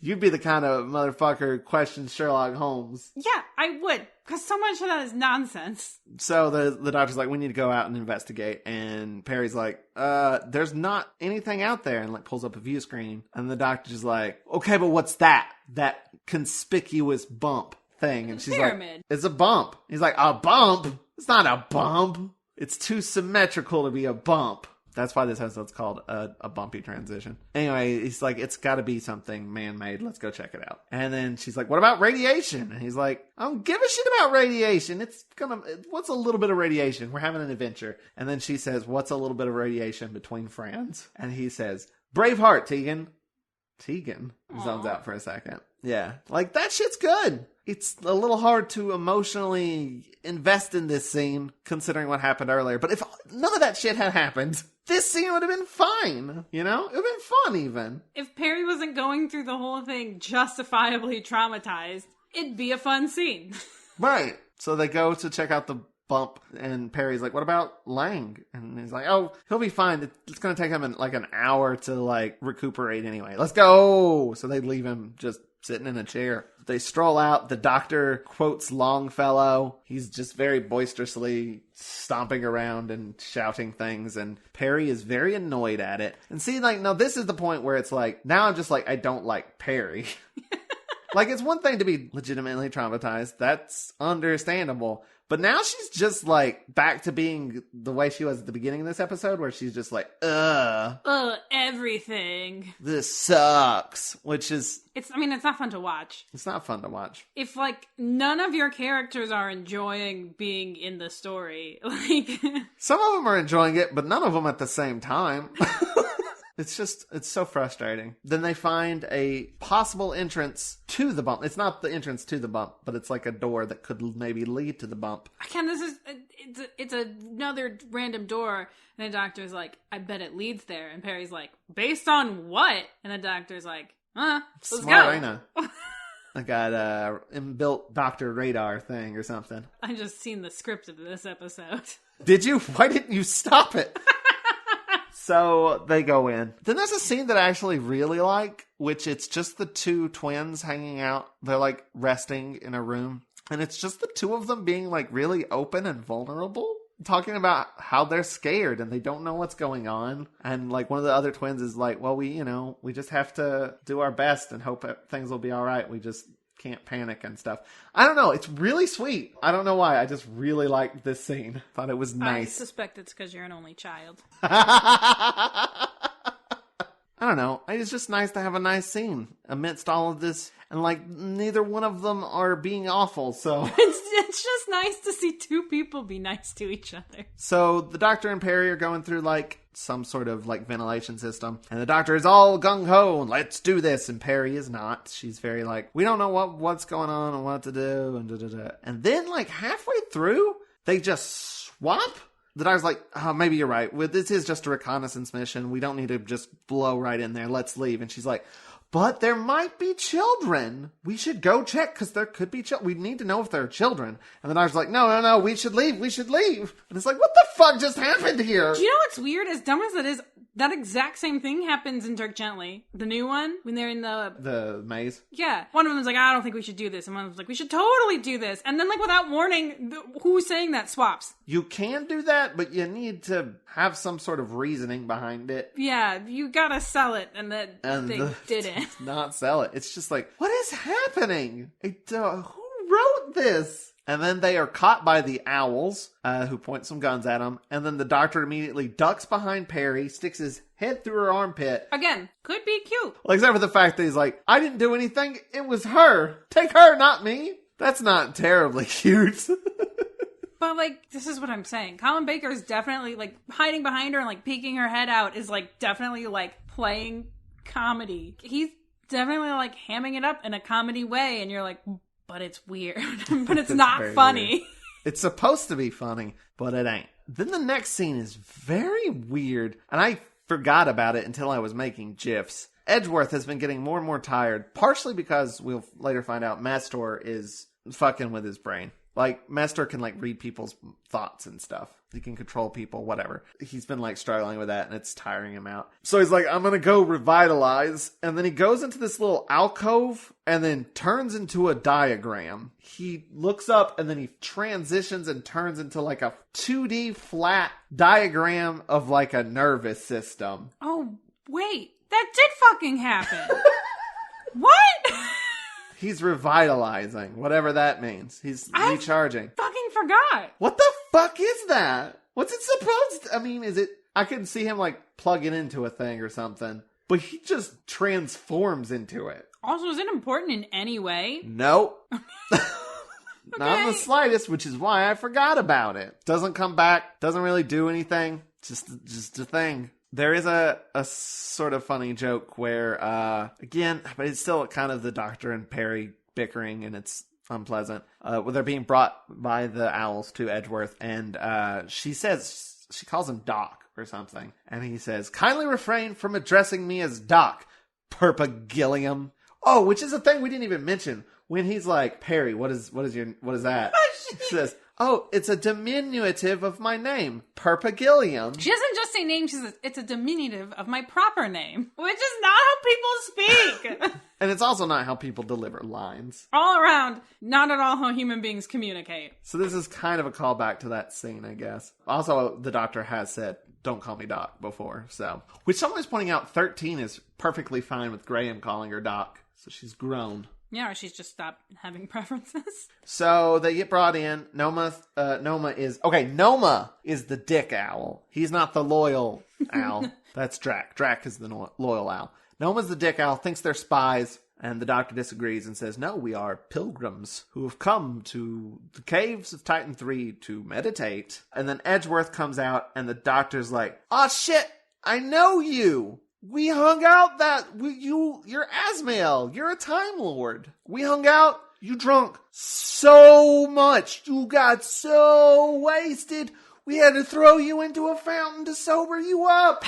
you'd be the kind of motherfucker who questions Sherlock Holmes. Yeah, I would. Because so much of that is nonsense. So the doctor's like, we need to go out and investigate. And Perry's like, there's not anything out there. And like pulls up a view screen. And the doctor's like, okay, but what's that? That conspicuous bump thing. And she's pyramid. like, it's a bump. He's like, a bump? It's not a bump. It's too symmetrical to be a bump. That's why this episode's called a bumpy transition. Anyway, he's like, it's got to be something man-made. Let's go check it out. And then she's like, what about radiation? And he's like, I don't give a shit about radiation. What's a little bit of radiation? We're having an adventure. And then she says, what's a little bit of radiation between friends? And he says, Braveheart, Tegan. Tegan zones out for a second. Yeah. Like, that shit's good. It's a little hard to emotionally invest in this scene, considering what happened earlier. But if none of that shit had happened, this scene would have been fine. You know? It would have been fun, even. If Perry wasn't going through the whole thing justifiably traumatized, it'd be a fun scene. Right. So they go to check out the bump, and Perry's like, what about Lang? And he's like, oh, he'll be fine. It's going to take him an hour to, like, recuperate anyway. Let's go! So they leave him just sitting in a chair. They stroll out. The doctor quotes Longfellow. He's just very boisterously stomping around and shouting things, and Perry is very annoyed at it. And see, like, now this is the point where it's like, now I'm just like, I don't like Perry. Like, it's one thing to be legitimately traumatized. That's understandable. But now she's just, like, back to being the way she was at the beginning of this episode, where she's just like, Everything. this sucks. Which is... It's not fun to watch. It's not fun to watch. If, like, none of your characters are enjoying being in the story, like... Some of them are enjoying it, but none of them at the same time. It's so frustrating. Then they find a possible entrance to the bump. It's not the entrance to the bump, but it's like a door that could maybe lead to the bump. It's another random door, and the doctor's like, I bet it leads there. And Perry's like, based on what? And the doctor's like, let's Smart, go. ain't I? I got a inbuilt doctor radar thing or something. I just seen the script of this episode. Did you? Why didn't you stop it? So they go in. Then there's a scene that I actually really like, which it's just the two twins hanging out. They're like resting in a room. And it's just the two of them being like really open and vulnerable. Talking about how they're scared and they don't know what's going on. And like one of the other twins is like, well, we just have to do our best and hope that things will be all right. We just can't panic and stuff. I don't know. It's really sweet. I don't know why. I just really liked this scene. Thought it was nice. I suspect it's because you're an only child. I don't know. It's just nice to have a nice scene amidst all of this. And, like, neither one of them are being awful, so... It's just nice to see two people be nice to each other. So, the doctor and Perry are going through, like, some sort of, like, ventilation system. And the doctor is all gung-ho, and let's do this. And Perry is not. She's very, like, we don't know what's going on and what to do, and da-da-da. And then, like, halfway through, they just swap? The doctor's like, oh, maybe you're right. Well, this is just a reconnaissance mission. We don't need to just blow right in there. Let's leave. And she's like, but there might be children. We should go check because there could be children. We need to know if there are children. And the doctor's like, no, we should leave. We should leave. And it's like, what the fuck just happened here? Do you know what's weird? As dumb as it is, that exact same thing happens in Dirk Gently. The new one, when they're in the maze? Yeah. One of them's like, I don't think we should do this. And one of them's like, we should totally do this. And then, like, without warning, who's saying that swaps. You can do that, but you need to have some sort of reasoning behind it. Yeah, you gotta sell it, and they didn't. Not sell it. It's just like, what is happening? Who wrote this? And then they are caught by the owls, who point some guns at them. And then the doctor immediately ducks behind Perry, sticks his head through her armpit. Again, could be cute. Well, except for the fact that he's like, I didn't do anything. It was her. Take her, not me. That's not terribly cute. But, like, this is what I'm saying. Colin Baker is definitely, like, hiding behind her and, like, peeking her head out is, like, definitely, like, playing comedy. He's definitely, like, hamming it up in a comedy way, and you're like, but it's weird. But it's not funny. Weird. It's supposed to be funny, but it ain't. Then the next scene is very weird, and I forgot about it until I was making GIFs. Edgeworth has been getting more and more tired, partially because we'll later find out Mastor is fucking with his brain. Like, Mastor can, like, read people's thoughts and stuff. He can control people, whatever. He's been, like, struggling with that, and it's tiring him out. So he's like, I'm gonna go revitalize. And then he goes into this little alcove, and then turns into a diagram. He looks up, and then he transitions and turns into, like, a 2D flat diagram of, like, a nervous system. Oh, wait. That did fucking happen. What? He's revitalizing, whatever that means. He's recharging. Fucking forgot. What the fuck is that? What's it supposed to... I mean, is it... I could see him, like, plugging into a thing or something. But he just transforms into it. Also, is it important in any way? Nope. Not in the slightest, which is why I forgot about it. Doesn't come back. Doesn't really do anything. Just a thing. There is a sort of funny joke where, again, but it's still kind of the doctor and Perry bickering, and it's unpleasant. Where they're being brought by the owls to Edgeworth, and she calls him Doc or something, and he says, kindly refrain from addressing me as Doc, Perpagillium. Oh, which is a thing we didn't even mention. When he's like, Perry, what is that? He says, oh, it's a diminutive of my name, Perpagillium. She doesn't just say name, she says, it's a diminutive of my proper name. Which is not how people speak. And it's also not how people deliver lines. All around, not at all how human beings communicate. So this is kind of a callback to that scene, I guess. Also, the doctor has said, don't call me Doc before, so. Which someone is pointing out 13 is perfectly fine with Graham calling her Doc. So she's grown. Yeah, or she's just stopped having preferences. So they get brought in. Noma is the dick owl. He's not the loyal owl. That's Drac. Drac is the loyal owl. Noma's the dick owl, thinks they're spies, and the doctor disagrees and says, no, we are pilgrims who have come to the caves of Titan 3 to meditate. And then Edgeworth comes out, and the doctor's like, oh shit, I know you. We hung out you're Asmael. You're a Time Lord. We hung out. You drunk so much. You got so wasted. We had to throw you into a fountain to sober you up.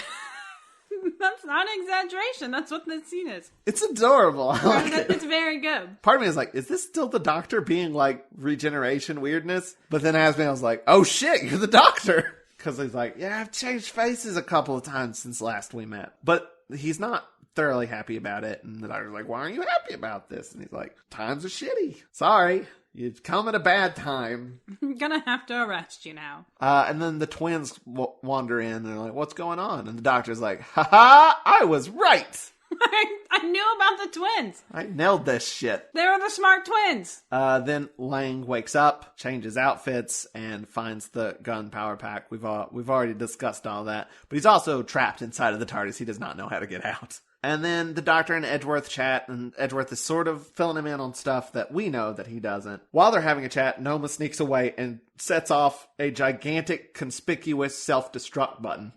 That's not an exaggeration. That's what this scene is. It's adorable. I like it. It's very good. Part of me is like, is this still the doctor being like regeneration weirdness? But then Asmael's like, oh shit, you're the doctor. Because he's like, yeah, I've changed faces a couple of times since last we met. But he's not thoroughly happy about it. And the doctor's like, why aren't you happy about this? And he's like, times are shitty. Sorry. You've come at a bad time. I'm gonna have to arrest you now. And then the twins wander in and they're like, what's going on? And the doctor's like, ha, I was right. I knew about the twins. I nailed this shit. They were the smart twins. Then Lang wakes up, changes outfits, and finds the gun power pack. We've already discussed all that. But he's also trapped inside of the TARDIS. He does not know how to get out. And then the Doctor and Edgeworth chat, and Edgeworth is sort of filling him in on stuff that we know that he doesn't. While they're having a chat, Noma sneaks away and sets off a gigantic, conspicuous self-destruct button.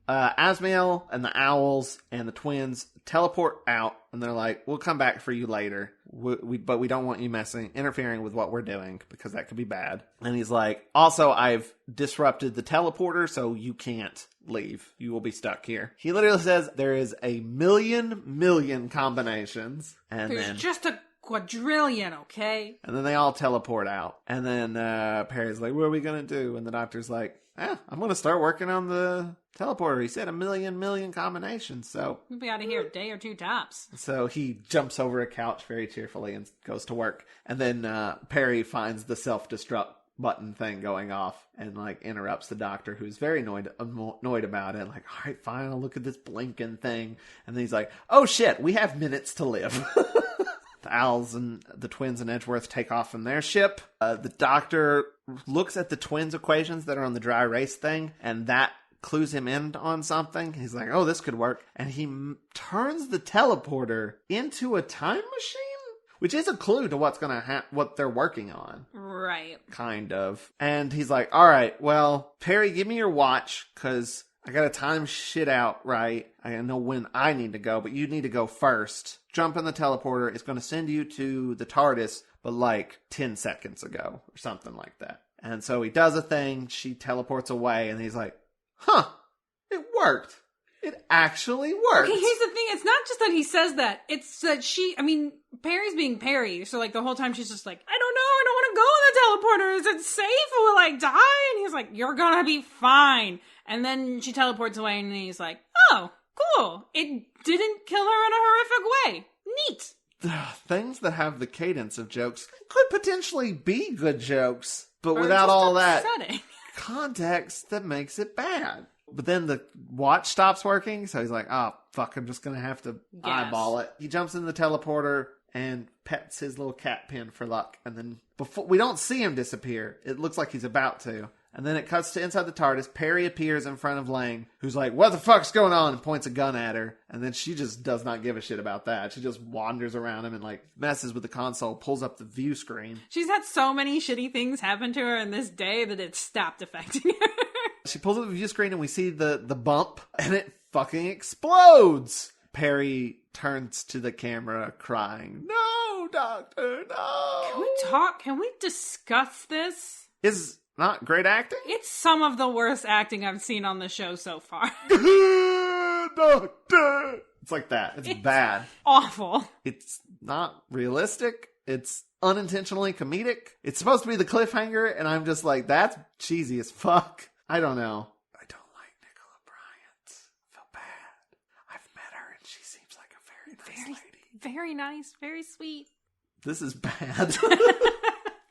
Asmael and the Owls and the twins teleport out, and they're like, we'll come back for you later, but we don't want you interfering with what we're doing, because that could be bad. And he's like, also, I've disrupted the teleporter, so you can't leave. You will be stuck here. He literally says there is a million combinations. And There's just a quadrillion, okay? And then they all teleport out. And then Perry's like, what are we going to do? And the Doctor's like, I'm going to start working on the teleporter. He said a million combinations, so... We'll be out of here a day or two tops. So he jumps over a couch very cheerfully and goes to work. And then Perry finds the self-destruct button thing going off and like interrupts the Doctor, who's very annoyed about it. Like, all right, fine, I'll look at this blinking thing. And then he's like, oh shit, we have minutes to live. The Owls and the twins and Edgeworth take off from their ship. The Doctor looks at the twins' equations that are on the dry erase thing, and that clues him in on something. He's like, oh, this could work. And he turns the teleporter into a time machine? Which is a clue to what's gonna what they're working on. Right. Kind of. And he's like, all right, well, Perry, give me your watch, because I gotta time shit out, right? I know when I need to go, but you need to go first. Jump in the teleporter. It's gonna send you to the TARDIS, but like 10 seconds ago, or something like that. And so he does a thing, she teleports away, and he's like, huh, it worked. It actually worked. Okay, here's the thing. It's not just that he says that. It's that Perry's being Perry. So, like, the whole time she's just like, I don't know. I don't want to go in the teleporter. Is it safe? Will I die? And he's like, you're going to be fine. And then she teleports away and he's like, oh, cool. It didn't kill her in a horrific way. Neat. Things that have the cadence of jokes could potentially be good jokes, but without all upsetting. That context that makes it bad. But then the watch stops working, so he's like, oh, fuck, I'm just going to have to eyeball it. He jumps in the teleporter and pets his little cat pin for luck. And then we don't see him disappear. It looks like he's about to. And then it cuts to inside the TARDIS. Perry appears in front of Lang, who's like, what the fuck's going on? And points a gun at her. And then she just does not give a shit about that. She just wanders around him and like messes with the console, pulls up the view screen. She's had so many shitty things happen to her in this day that it stopped affecting her. She pulls up the view screen and we see the bump and it fucking explodes. Perry turns to the camera crying, no, Doctor, no. Can we talk? Can we discuss this? Is not great acting? It's some of the worst acting I've seen on the show so far. Doctor! It's like that. It's bad. Awful. It's not realistic. It's unintentionally comedic. It's supposed to be the cliffhanger and I'm just like, that's cheesy as fuck. I don't know. I don't like Nicola Bryant. I feel bad. I've met her and she seems like a very nice lady. Very nice. Very sweet. This is bad.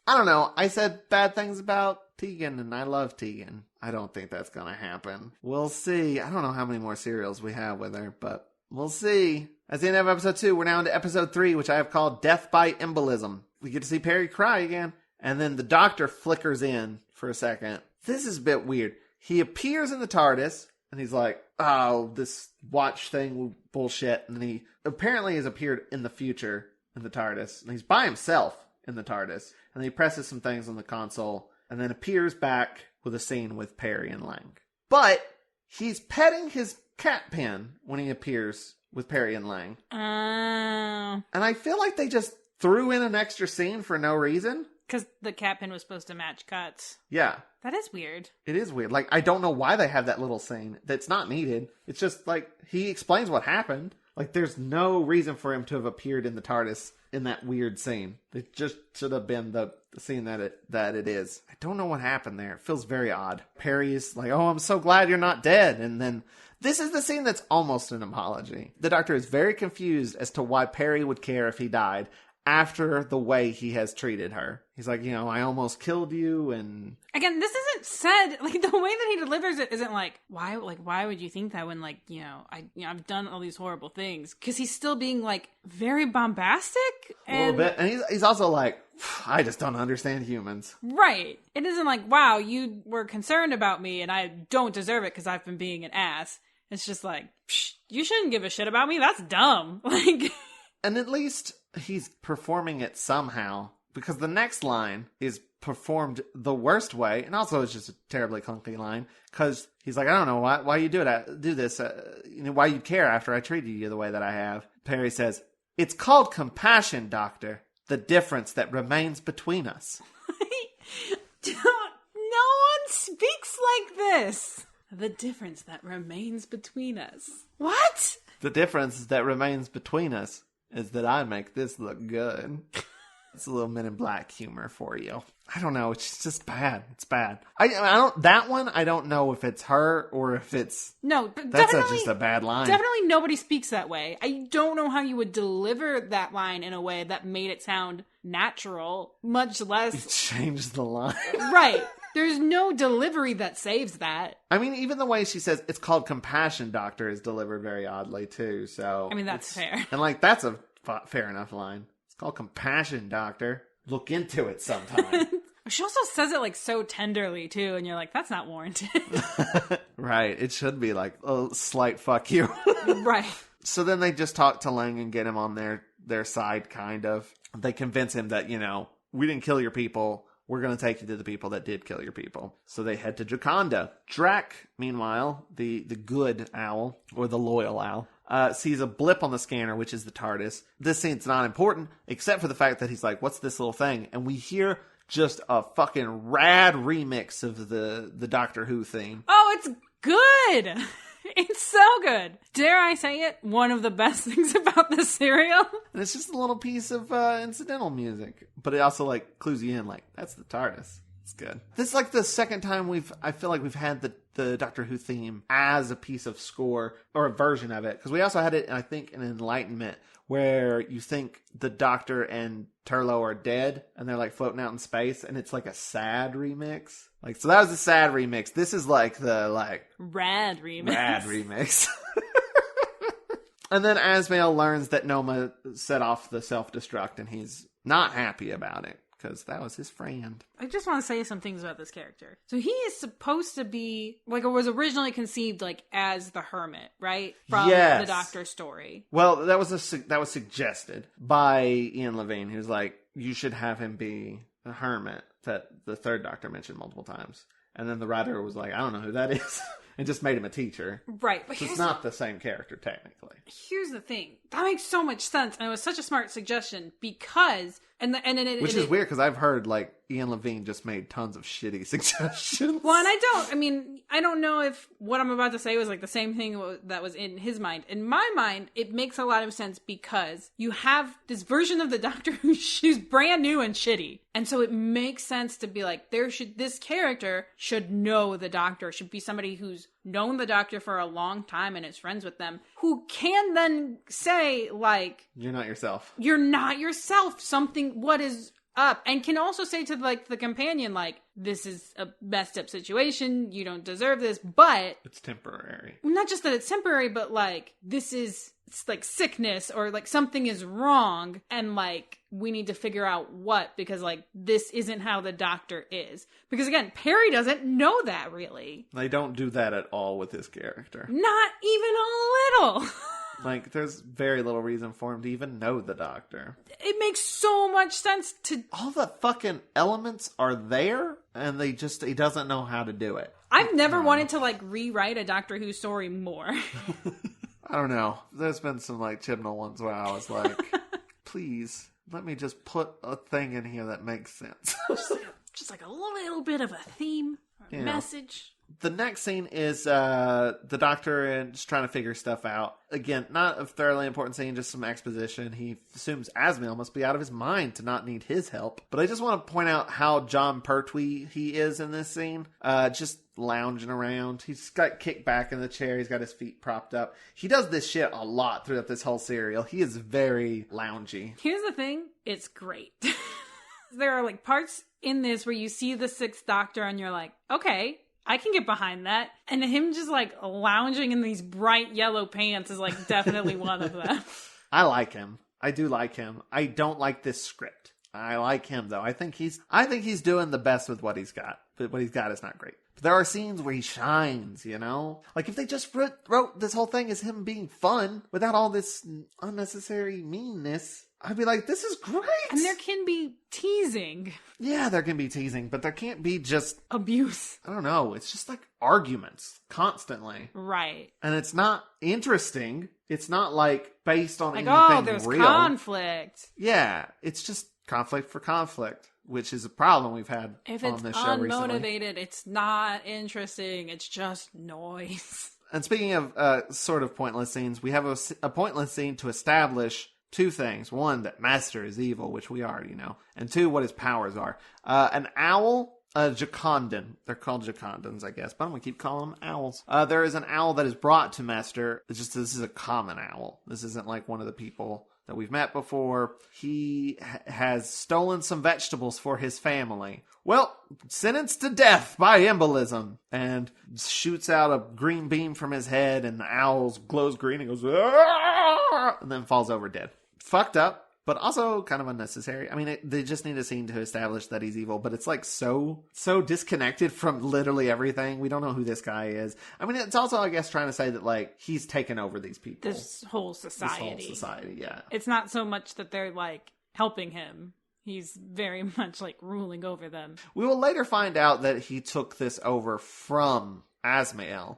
I don't know. I said bad things about Tegan and I love Tegan. I don't think that's going to happen. We'll see. I don't know how many more serials we have with her, but we'll see. That's the end of episode 2. We're now into episode 3, which I have called Death by Embolism. We get to see Perry cry again. And then the Doctor flickers in for a second. This is a bit weird. He appears in the TARDIS, and he's like, oh, this watch thing, bullshit. And then he apparently has appeared in the future in the TARDIS. And he's by himself in the TARDIS. And then he presses some things on the console, and then appears back with a scene with Perry and Lang. But he's petting his cat pen when he appears with Perry and Lang. And I feel like they just threw in an extra scene for no reason. Because the cat pin was supposed to match Cuts. Yeah. That is weird. It is weird. Like, I don't know why they have that little scene. That's not needed. It's just, like, he explains what happened. Like, there's no reason for him to have appeared in the TARDIS in that weird scene. It just should have been the scene that it is. I don't know what happened there. It feels very odd. Perry's like, oh, I'm so glad you're not dead. And then this is the scene that's almost an apology. The Doctor is very confused as to why Perry would care if he died. after the way he has treated her. He's like, I almost killed you, and... Again, this isn't said, like, the way that he delivers it isn't like, why would you think that when, like, I've done all these horrible things? Because he's still being, like, very bombastic. A little bit. And he's also like, I just don't understand humans. Right. It isn't like, wow, you were concerned about me, and I don't deserve it because I've been being an ass. It's just like, you shouldn't give a shit about me. That's dumb. Like... And at least he's performing it somehow, because the next line is performed the worst way, and also it's just a terribly clunky line, because he's like, I don't know why you do this, why you care after I treated you the way that I have. Perry says, it's called compassion, Doctor, the difference that remains between us. No one speaks like this. The difference that remains between us. What? The difference that remains between us is that I make this look good. It's a little Men in Black humor for you. I don't know. It's just bad. It's bad. I don't. That one, I don't know if it's her or if it's... No, that's just a bad line. Definitely nobody speaks that way. I don't know how you would deliver that line in a way that made it sound natural, much less... You changed the line. Right. There's no delivery that saves that. I mean, even the way she says, it's called compassion, Doctor, is delivered very oddly, too. So, I mean, that's fair. And, like, that's a fair enough line. It's called compassion, Doctor. Look into it sometime. She also says it, like, so tenderly, too, and you're like, that's not warranted. Right. It should be, like, a slight fuck you. Right. So then they just talk to Lang and get him on their side, kind of. They convince him that, we didn't kill your people. We're going to take you to the people that did kill your people. So they head to Jaconda. Drac, meanwhile, the good owl, or the loyal owl, sees a blip on the scanner, which is the TARDIS. This scene's not important, except for the fact that he's like, what's this little thing? And we hear just a fucking rad remix of the Doctor Who theme. Oh, it's good! It's so good. Dare I say it? One of the best things about this serial. And it's just a little piece of incidental music. But it also, like, clues you in, like, that's the TARDIS. It's good. This is, like, the second time I feel like we've had the Doctor Who theme as a piece of score, or a version of it. Because we also had it, I think, in Enlightenment, where you think the Doctor and Turlough are dead, and they're, like, floating out in space, and it's, like, a sad remix. Like, so that was the sad remix. This is, like, the, like... Rad remix. Rad remix. And then Asmael learns that Noma set off the self-destruct, and he's not happy about it, because that was his friend. I just want to say some things about this character. So he is supposed to be, like, it was originally conceived, like, as the hermit, right? From the Doctor's story. Well, that was suggested by Ian Levine, who's like, you should have him be a hermit, that the third Doctor mentioned multiple times. And then the writer was like, I don't know who that is. And just made him a teacher. Right. But so it's not the same character, technically. Here's the thing. That makes so much sense. And it was such a smart suggestion because... Which is weird, because I've heard, like, Ian Levine just made tons of shitty suggestions. Well, and I don't know if what I'm about to say was, like, the same thing that was in his mind. In my mind, it makes a lot of sense because you have this version of the Doctor who's brand new and shitty. And so it makes sense to be like, this character should know the Doctor, should be somebody who's known the Doctor for a long time and is friends with them, who can then say, like... You're not yourself. You're not yourself. What is up? And can also say to, like, the companion, like, this is a messed up situation. You don't deserve this, but... It's temporary. Not just that it's temporary, but, like, it's like sickness or, like, something is wrong. And, like, we need to figure out what, because, like, this isn't how the Doctor is. Because, again, Perry doesn't know that, really. They don't do that at all with his character. Not even a little. Like, there's very little reason for him to even know the Doctor. It makes so much sense to... All the fucking elements are there, and he doesn't know how to do it. I've never wanted to, like, rewrite a Doctor Who story more. I don't know. There's been some, like, Chibnall ones where I was like, please, let me just put a thing in here that makes sense. just like a little bit of a theme or message. The next scene is the doctor and just trying to figure stuff out. Again, not a thoroughly important scene, just some exposition. He assumes Asmael must be out of his mind to not need his help. But I just want to point out how John Pertwee he is in this scene. Just lounging around. He's got kicked back in the chair. He's got his feet propped up. He does this shit a lot throughout this whole serial. He is very loungy. Here's the thing. It's great. There are like parts in this where you see the Sixth Doctor and you're like, okay, I can get behind that. And him just like lounging in these bright yellow pants is like definitely one of them. I like him. I do like him. I don't like this script. I like him though. I think he's doing the best with what he's got. But what he's got is not great. But there are scenes where he shines, you know? Like if they just wrote this whole thing as him being fun without all this unnecessary meanness, I'd be like, this is great. And there can be teasing. Yeah, there can be teasing, but there can't be just abuse. I don't know. It's just like arguments constantly. Right. And it's not interesting. It's not like based on like, anything there's real. Conflict. Yeah, it's just conflict for conflict, which is a problem we've had if on this show recently. If it's unmotivated, it's not interesting. It's just noise. And speaking of sort of pointless scenes, we have a pointless scene to establish two things. One, that Master is evil, which we already know. And two, what his powers are. An owl, a Jacondan. They're called Jacondans, I guess, but I'm going to keep calling them owls. There is an owl that is brought to Master. It's just this is a common owl. This isn't like one of the people that we've met before. He has stolen some vegetables for his family. Well, sentenced to death by embolism. And shoots out a green beam from his head, and the owl glows green and goes, "Aah!" and then falls over dead. Fucked up, but also kind of unnecessary. I mean, they just need a scene to establish that he's evil, but it's like so disconnected from literally everything. We don't know who this guy is. I mean, it's also, I guess, trying to say that, like, he's taken over these people. This whole society, yeah. It's not so much that they're, like, helping him. He's very much, like, ruling over them. We will later find out that he took this over from Asmael.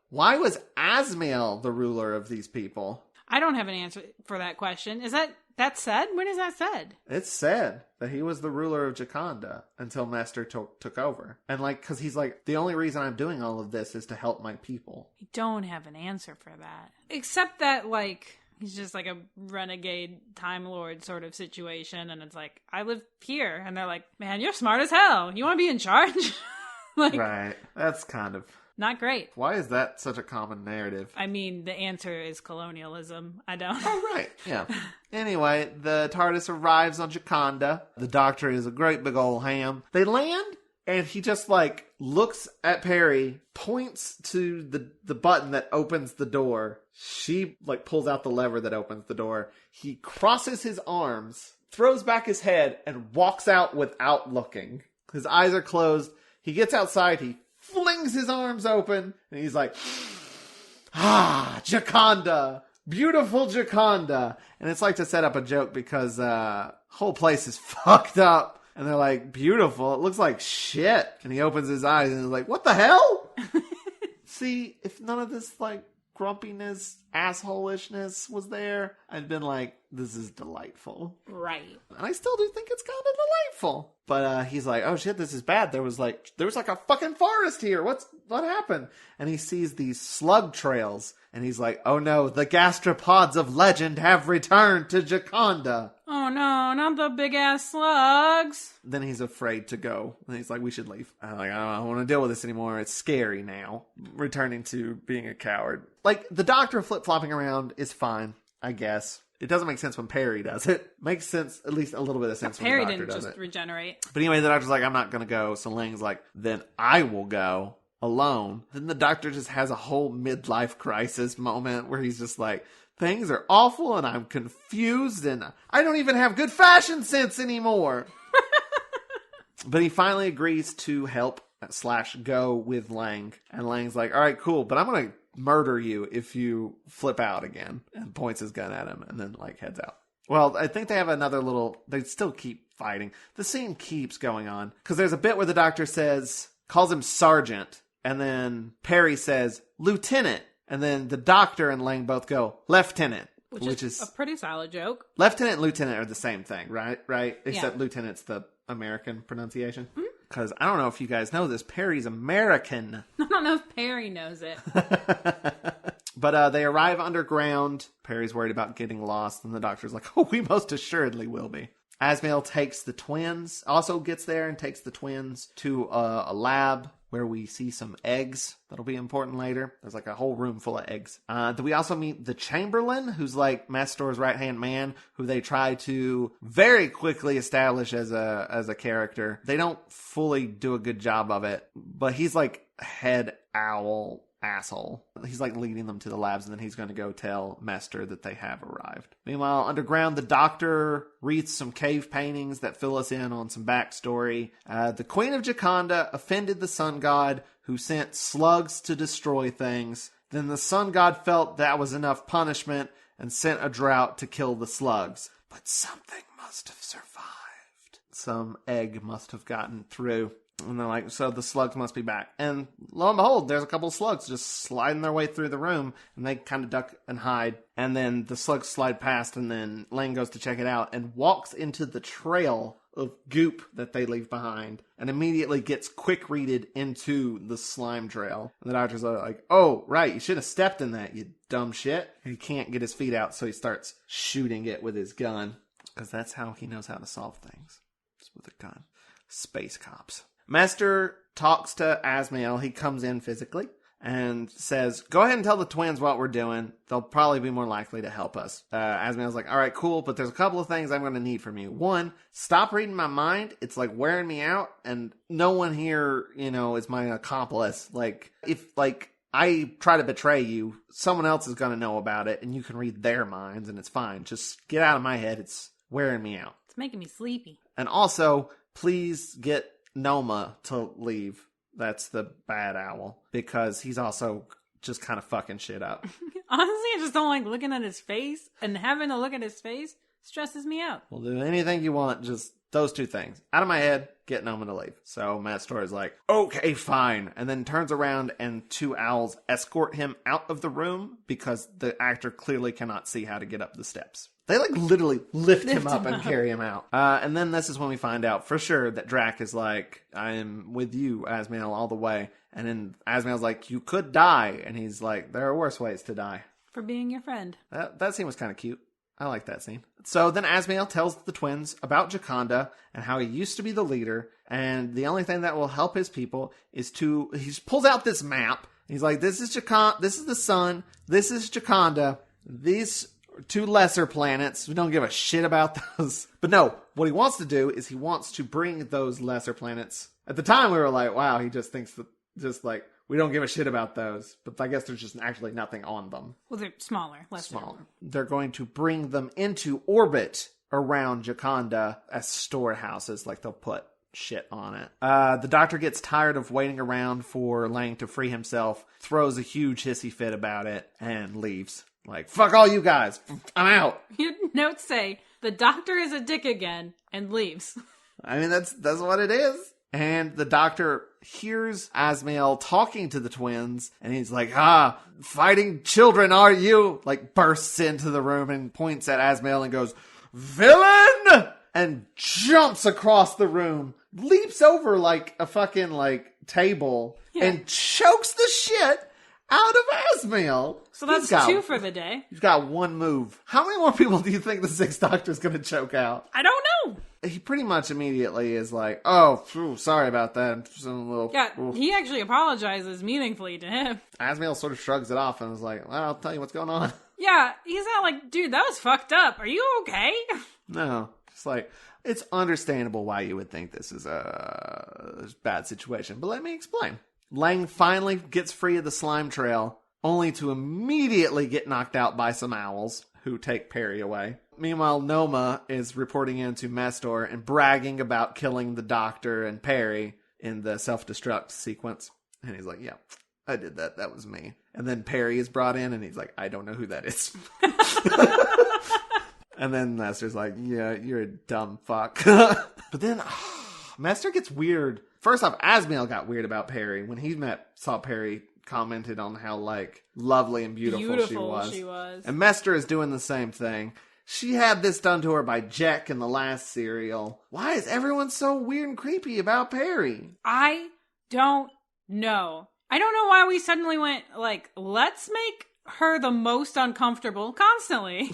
Why was Asmael the ruler of these people? I don't have an answer for that question. Is that said? When is that said? It's said that he was the ruler of Jaconda until Master took over. And like, cause he's like, the only reason I'm doing all of this is to help my people. I don't have an answer for that. Except that like, he's just like a renegade Time Lord sort of situation. And it's like, I live here. And they're like, man, you're smart as hell. You want to be in charge? Like, right. That's kind of... not great. Why is that such a common narrative? I mean, the answer is colonialism. I don't... Oh, right. Yeah. Anyway, the TARDIS arrives on Jaconda. The Doctor is a great big old ham. They land, and he just, like, looks at Perry, points to the button that opens the door. She, like, pulls out the lever that opens the door. He crosses his arms, throws back his head, and walks out without looking. His eyes are closed. He gets outside. He flings his arms open, and he's like, Jaconda, beautiful Jaconda. And it's like to set up a joke because whole place is fucked up, and they're like, beautiful, it looks like shit. And he opens his eyes and is like, what the hell? See, if none of this like grumpiness, assholishness was there, I'd been like, this is delightful. Right. And I still do think it's kind of delightful. But he's like, oh shit, this is bad. There was like a fucking forest here. What happened? And he sees these slug trails. And he's like, oh no, the gastropods of legend have returned to Jaconda. Oh no, not the big ass slugs. Then he's afraid to go. And he's like, we should leave. I'm like, I don't want to deal with this anymore. It's scary now. Returning to being a coward. Like, the Doctor flip-flopping around is fine, I guess. It doesn't make sense when Perry does it. Makes sense, at least a little bit of sense when the Doctor does it. Perry didn't just regenerate. But anyway, the Doctor's like, I'm not going to go. So Lang's like, then I will go alone. Then the Doctor just has a whole midlife crisis moment where he's just like, things are awful and I'm confused and I don't even have good fashion sense anymore. But he finally agrees to help / go with Lang. And Lang's like, all right, cool, but I'm going to murder you if you flip out again, and points his gun at him and then like heads out. Well, I think they have another they still keep fighting. The scene keeps going on because there's a bit where the Doctor calls him Sergeant, and then Perry says Lieutenant, and then the Doctor and Lang both go Lieutenant, which is a pretty solid joke. Lieutenant and Lieutenant are the same thing, right? Except Lieutenant's the American pronunciation. Mm-hmm. because I don't know if you guys know this, Perry's American. I don't know if Perry knows it. But they arrive underground. Perry's worried about getting lost, and the doctor's like, oh, we most assuredly will be. Asmael takes the twins, also gets there and takes the twins to a lab where we see some eggs. That'll be important later. There's like a whole room full of eggs. Do we also meet the Chamberlain, who's like Mastor's right-hand man, who they try to very quickly establish as a character. They don't fully do a good job of it, but he's like head owl asshole. He's like leading them to the labs, and then he's going to go tell Mester that they have arrived. Meanwhile, underground, the doctor reads some cave paintings that fill us in on some backstory. The Queen of Gioconda offended the sun god, who sent slugs to destroy things. Then the sun god felt that was enough punishment and sent a drought to kill the slugs. But something must have survived. Some egg must have gotten through. And they're like, so the slugs must be back. And lo and behold, there's a couple of slugs just sliding their way through the room. And they kind of duck and hide. And then the slugs slide past. And then Lane goes to check it out and walks into the trail of goop that they leave behind. And immediately gets quick-readed into the slime trail. And the doctor's like, oh, right, you should have stepped in that, you dumb shit. And he can't get his feet out, so he starts shooting it with his gun. Because that's how he knows how to solve things. Just with a gun. Space cops. Mester talks to Asmael. He comes in physically and says, go ahead and tell the twins what we're doing. They'll probably be more likely to help us. Asmael's like, all right, cool, but there's a couple of things I'm going to need from you. One, stop reading my mind. It's like wearing me out, and no one here, is my accomplice. Like, if, I try to betray you, someone else is going to know about it, and you can read their minds, and it's fine. Just get out of my head. It's wearing me out. It's making me sleepy. And also, please get Noma to leave. That's the bad owl, because he's also just kind of fucking shit up. Honestly, I just don't like looking at his face, and having to look at his face stresses me out. We'll do anything you want, just those two things. Out of my head, get Noma to leave. So Matt Story's like, okay, fine. And then turns around and two owls escort him out of the room because the actor clearly cannot see how to get up the steps. They literally lift him up and carry him out. And then this is when we find out for sure that Drac is like, I am with you, Asmael, all the way. And then Asmael's like, you could die. And he's like, there are worse ways to die. For being your friend. That scene was kind of cute. I like that scene. So then Asmael tells the twins about Gioconda and how he used to be the leader. And the only thing that will help his people is he pulls out this map. He's like, this is Gioconda, this is the sun, this is Gioconda, these two lesser planets. We don't give a shit about those. But no, what he wants to do is he wants to bring those lesser planets. At the time we were like, wow, he just thinks that we don't give a shit about those. But I guess there's just actually nothing on them. Well, they're smaller. Smaller. They're going to bring them into orbit around Gioconda as storehouses. Like they'll put shit on it. The doctor gets tired of waiting around for Lang to free himself, throws a huge hissy fit about it, and leaves. Like, fuck all you guys. I'm out. Your notes say, the doctor is a dick again, and leaves. I mean, that's what it is. And the doctor hears Asmael talking to the twins, and he's like, fighting children, are you? Like, bursts into the room and points at Asmael and goes, villain! And jumps across the room, leaps over like a fucking table, and chokes the shit out of Asmael. So that's two for the day. He's got one move. How many more people do you think the Sixth Doctor's going to choke out? I don't know. He pretty much immediately is like, sorry about that. He actually apologizes meaningfully to him. Asmael sort of shrugs it off and is like, well, I'll tell you what's going on. Yeah, he's not like, dude, that was fucked up. Are you okay? No. It's like, it's understandable why you would think this is a bad situation. But let me explain. Lang finally gets free of the slime trail, only to immediately get knocked out by some owls, who take Perry away. Meanwhile, Noma is reporting in to Mastor and bragging about killing the doctor and Perry in the self-destruct sequence. And he's like, yeah, I did that. That was me. And then Perry is brought in and he's like, I don't know who that is. And then Mastor's like, yeah, you're a dumb fuck. But then Mastor gets weird. First off, Asmael got weird about Perry. When he saw Perry, commented on how lovely and beautiful she was. She was. And Mester is doing the same thing. She had this done to her by Jack in the last serial. Why is everyone so weird and creepy about Perry? I don't know. I don't know why we suddenly went, like, let's make her the most uncomfortable constantly.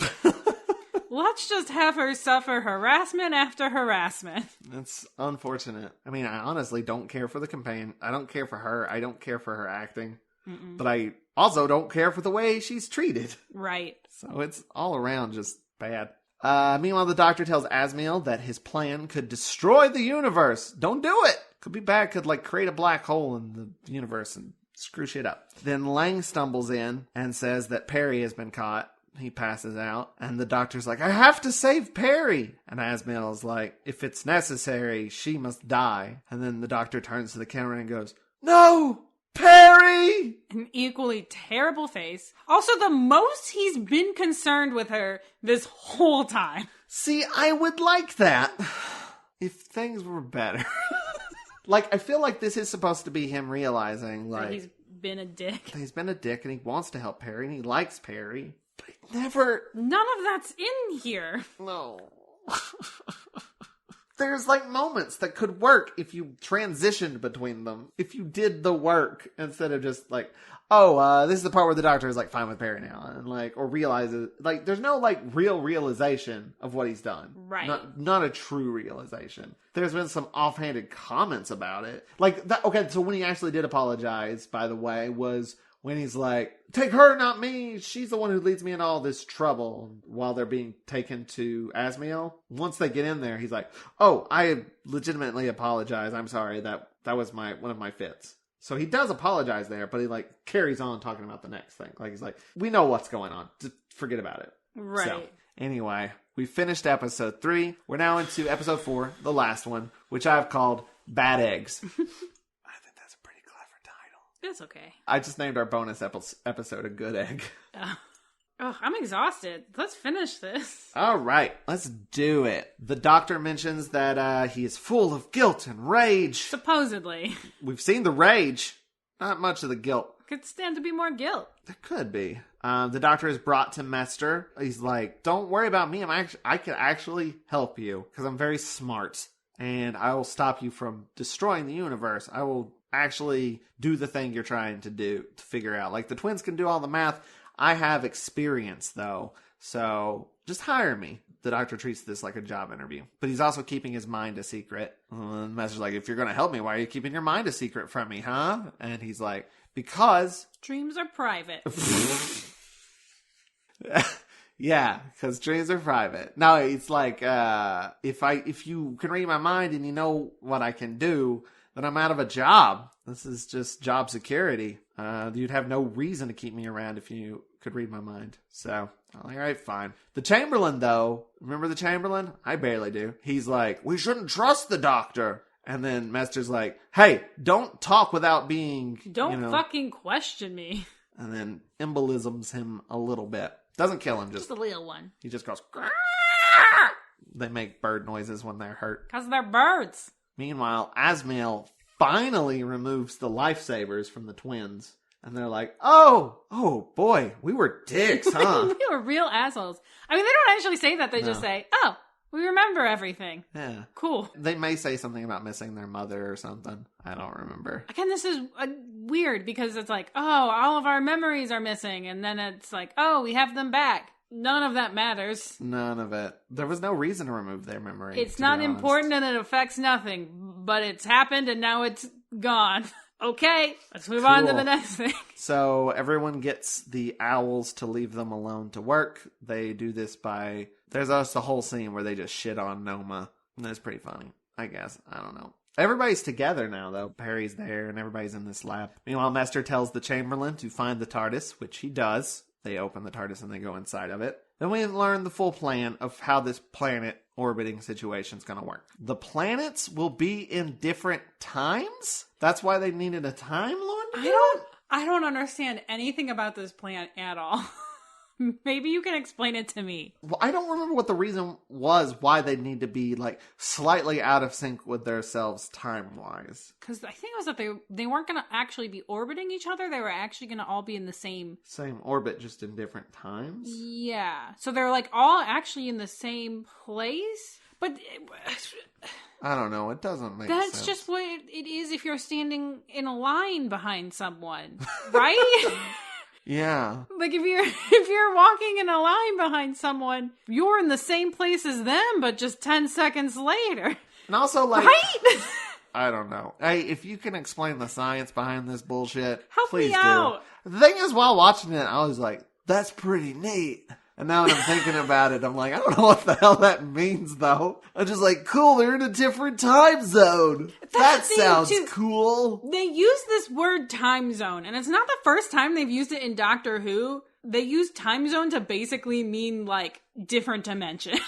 Let's just have her suffer harassment after harassment. That's unfortunate. I mean, I honestly don't care for the companion. I don't care for her. I don't care for her acting. Mm-mm. But I also don't care for the way she's treated. Right. So it's all around just bad. Meanwhile, the Doctor tells Asmiel that his plan could destroy the universe. Don't do it. Could be bad. Could, like, create a black hole in the universe and screw shit up. Then Lang stumbles in and says that Perry has been caught. He passes out, and the Doctor's like, I have to save Perry. And Asmiel's like, if it's necessary, she must die. And then the Doctor turns to the camera and goes, no, Perry! An equally terrible face. Also, the most he's been concerned with her this whole time. See, I would like that if things were better. Like, I feel like this is supposed to be him realizing, like, that he's been a dick. He's been a dick, and he wants to help Perry, and he likes Perry. But he never... None of that's in here. No. There's, like, moments that could work if you transitioned between them. If you did the work instead of just, like, this is the part where the Doctor is, like, fine with Perry now. And, like, or realizes, like, there's no, like, real realization of what he's done. Right. Not a true realization. There's been some offhanded comments about it. Like, that. Okay, so when he actually did apologize, by the way, was... when he's like, take her, not me. She's the one who leads me in all this trouble while they're being taken to Asmiel. Once they get in there, he's like, oh, I legitimately apologize. I'm sorry. That was one of my fits. So he does apologize there, but he like carries on talking about the next thing. Like he's like, we know what's going on. Just forget about it. Right. So, anyway, we finished episode 3. We're now into episode 4, the last one, which I've called Bad Eggs. It's okay. I just named our bonus episode A Good Egg. I'm exhausted. Let's finish this. All right, let's do it. The Doctor mentions that he is full of guilt and rage. Supposedly. We've seen the rage. Not much of the guilt. Could stand to be more guilt. There could be. The Doctor is brought to Mester. He's like, don't worry about me. I can actually help you because I'm very smart. And I will stop you from destroying the universe. I will actually do the thing you're trying to do to figure out. Like the twins can do all the math. I have experience though. So just hire me. The Doctor treats this like a job interview. But he's also keeping his mind a secret. And the Mester's like, if you're going to help me, why are you keeping your mind a secret from me, huh? And he's like, because... dreams are private. Yeah, because dreams are private. No, it's like, if you can read my mind and you know what I can do, then I'm out of a job. This is just job security. You'd have no reason to keep me around if you could read my mind. So, all right, fine. The Chamberlain, though, remember the Chamberlain? I barely do. He's like, we shouldn't trust the Doctor. And then Mester's like, hey, don't talk without being, Don't fucking question me. And then embolisms him a little bit. Doesn't kill him, just a little one. He just goes, Grrr! They make bird noises when they're hurt. Because they're birds. Meanwhile, Asmiel finally removes the lifesavers from the twins. And they're like, oh boy, we were dicks, huh? We were real assholes. I mean, they don't actually say that. They just say, oh, we remember everything. Yeah. Cool. They may say something about missing their mother or something. I don't remember. Again, this is weird because it's like, oh, all of our memories are missing. And then it's like, oh, we have them back. None of that matters. None of it. There was no reason to remove their memory. It's not important and it affects nothing. But it's happened and now it's gone. Okay, let's move on to the next thing. So everyone gets the owls to leave them alone to work. They do this by... There's also a whole scene where they just shit on Noma. And that's pretty funny, I guess. I don't know. Everybody's together now, though. Perry's there and everybody's in this lab. Meanwhile, Mester tells the Chamberlain to find the TARDIS, which he does. They open the TARDIS and they go inside of it. Then we learn the full plan of how this planet orbiting situation is going to work. The planets will be in different times? That's why they needed a Time Lord? I don't understand anything about this plan at all. Maybe you can explain it to me. Well, I don't remember what the reason was why they'd need to be, like, slightly out of sync with themselves time-wise. Because I think it was that they weren't going to actually be orbiting each other. They were actually going to all be in the same orbit, just in different times? Yeah. So they're, like, all actually in the same place? But... I don't know. It doesn't make sense. That's just what it is if you're standing in a line behind someone, right? Yeah. Like if you're walking in a line behind someone, you're in the same place as them, but just 10 seconds later. And also, like, right? I don't know. Hey, if you can explain the science behind this bullshit, help please me out. Do. The thing is, while watching it, I was like, that's pretty neat. And now that I'm thinking about it, I'm like, I don't know what the hell that means, though. I'm just like, cool, they're in a different time zone. That sounds cool. They use this word time zone, and it's not the first time they've used it in Doctor Who. They use time zone to basically mean, like, different dimension.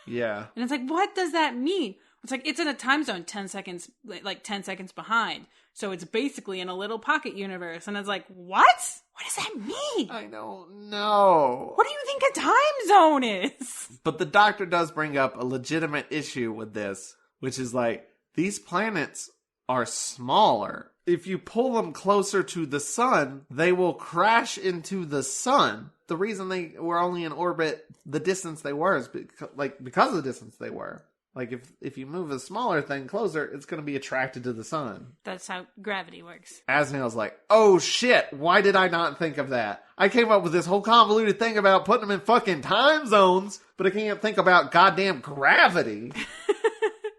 Yeah. And it's like, what does that mean? It's like, it's in a time zone 10 seconds, like 10 seconds behind. So it's basically in a little pocket universe. And it's like, what? What does that mean? I don't know. What do you think a time zone is? But the Doctor does bring up a legitimate issue with this, which is like, these planets are smaller. If you pull them closer to the sun, they will crash into the sun. The reason they were only in orbit the distance they were is because of the distance they were. Like, if you move a smaller thing closer, it's going to be attracted to the sun. That's how gravity works. Asniel's like, oh shit, why did I not think of that? I came up with this whole convoluted thing about putting them in fucking time zones, but I can't think about goddamn gravity.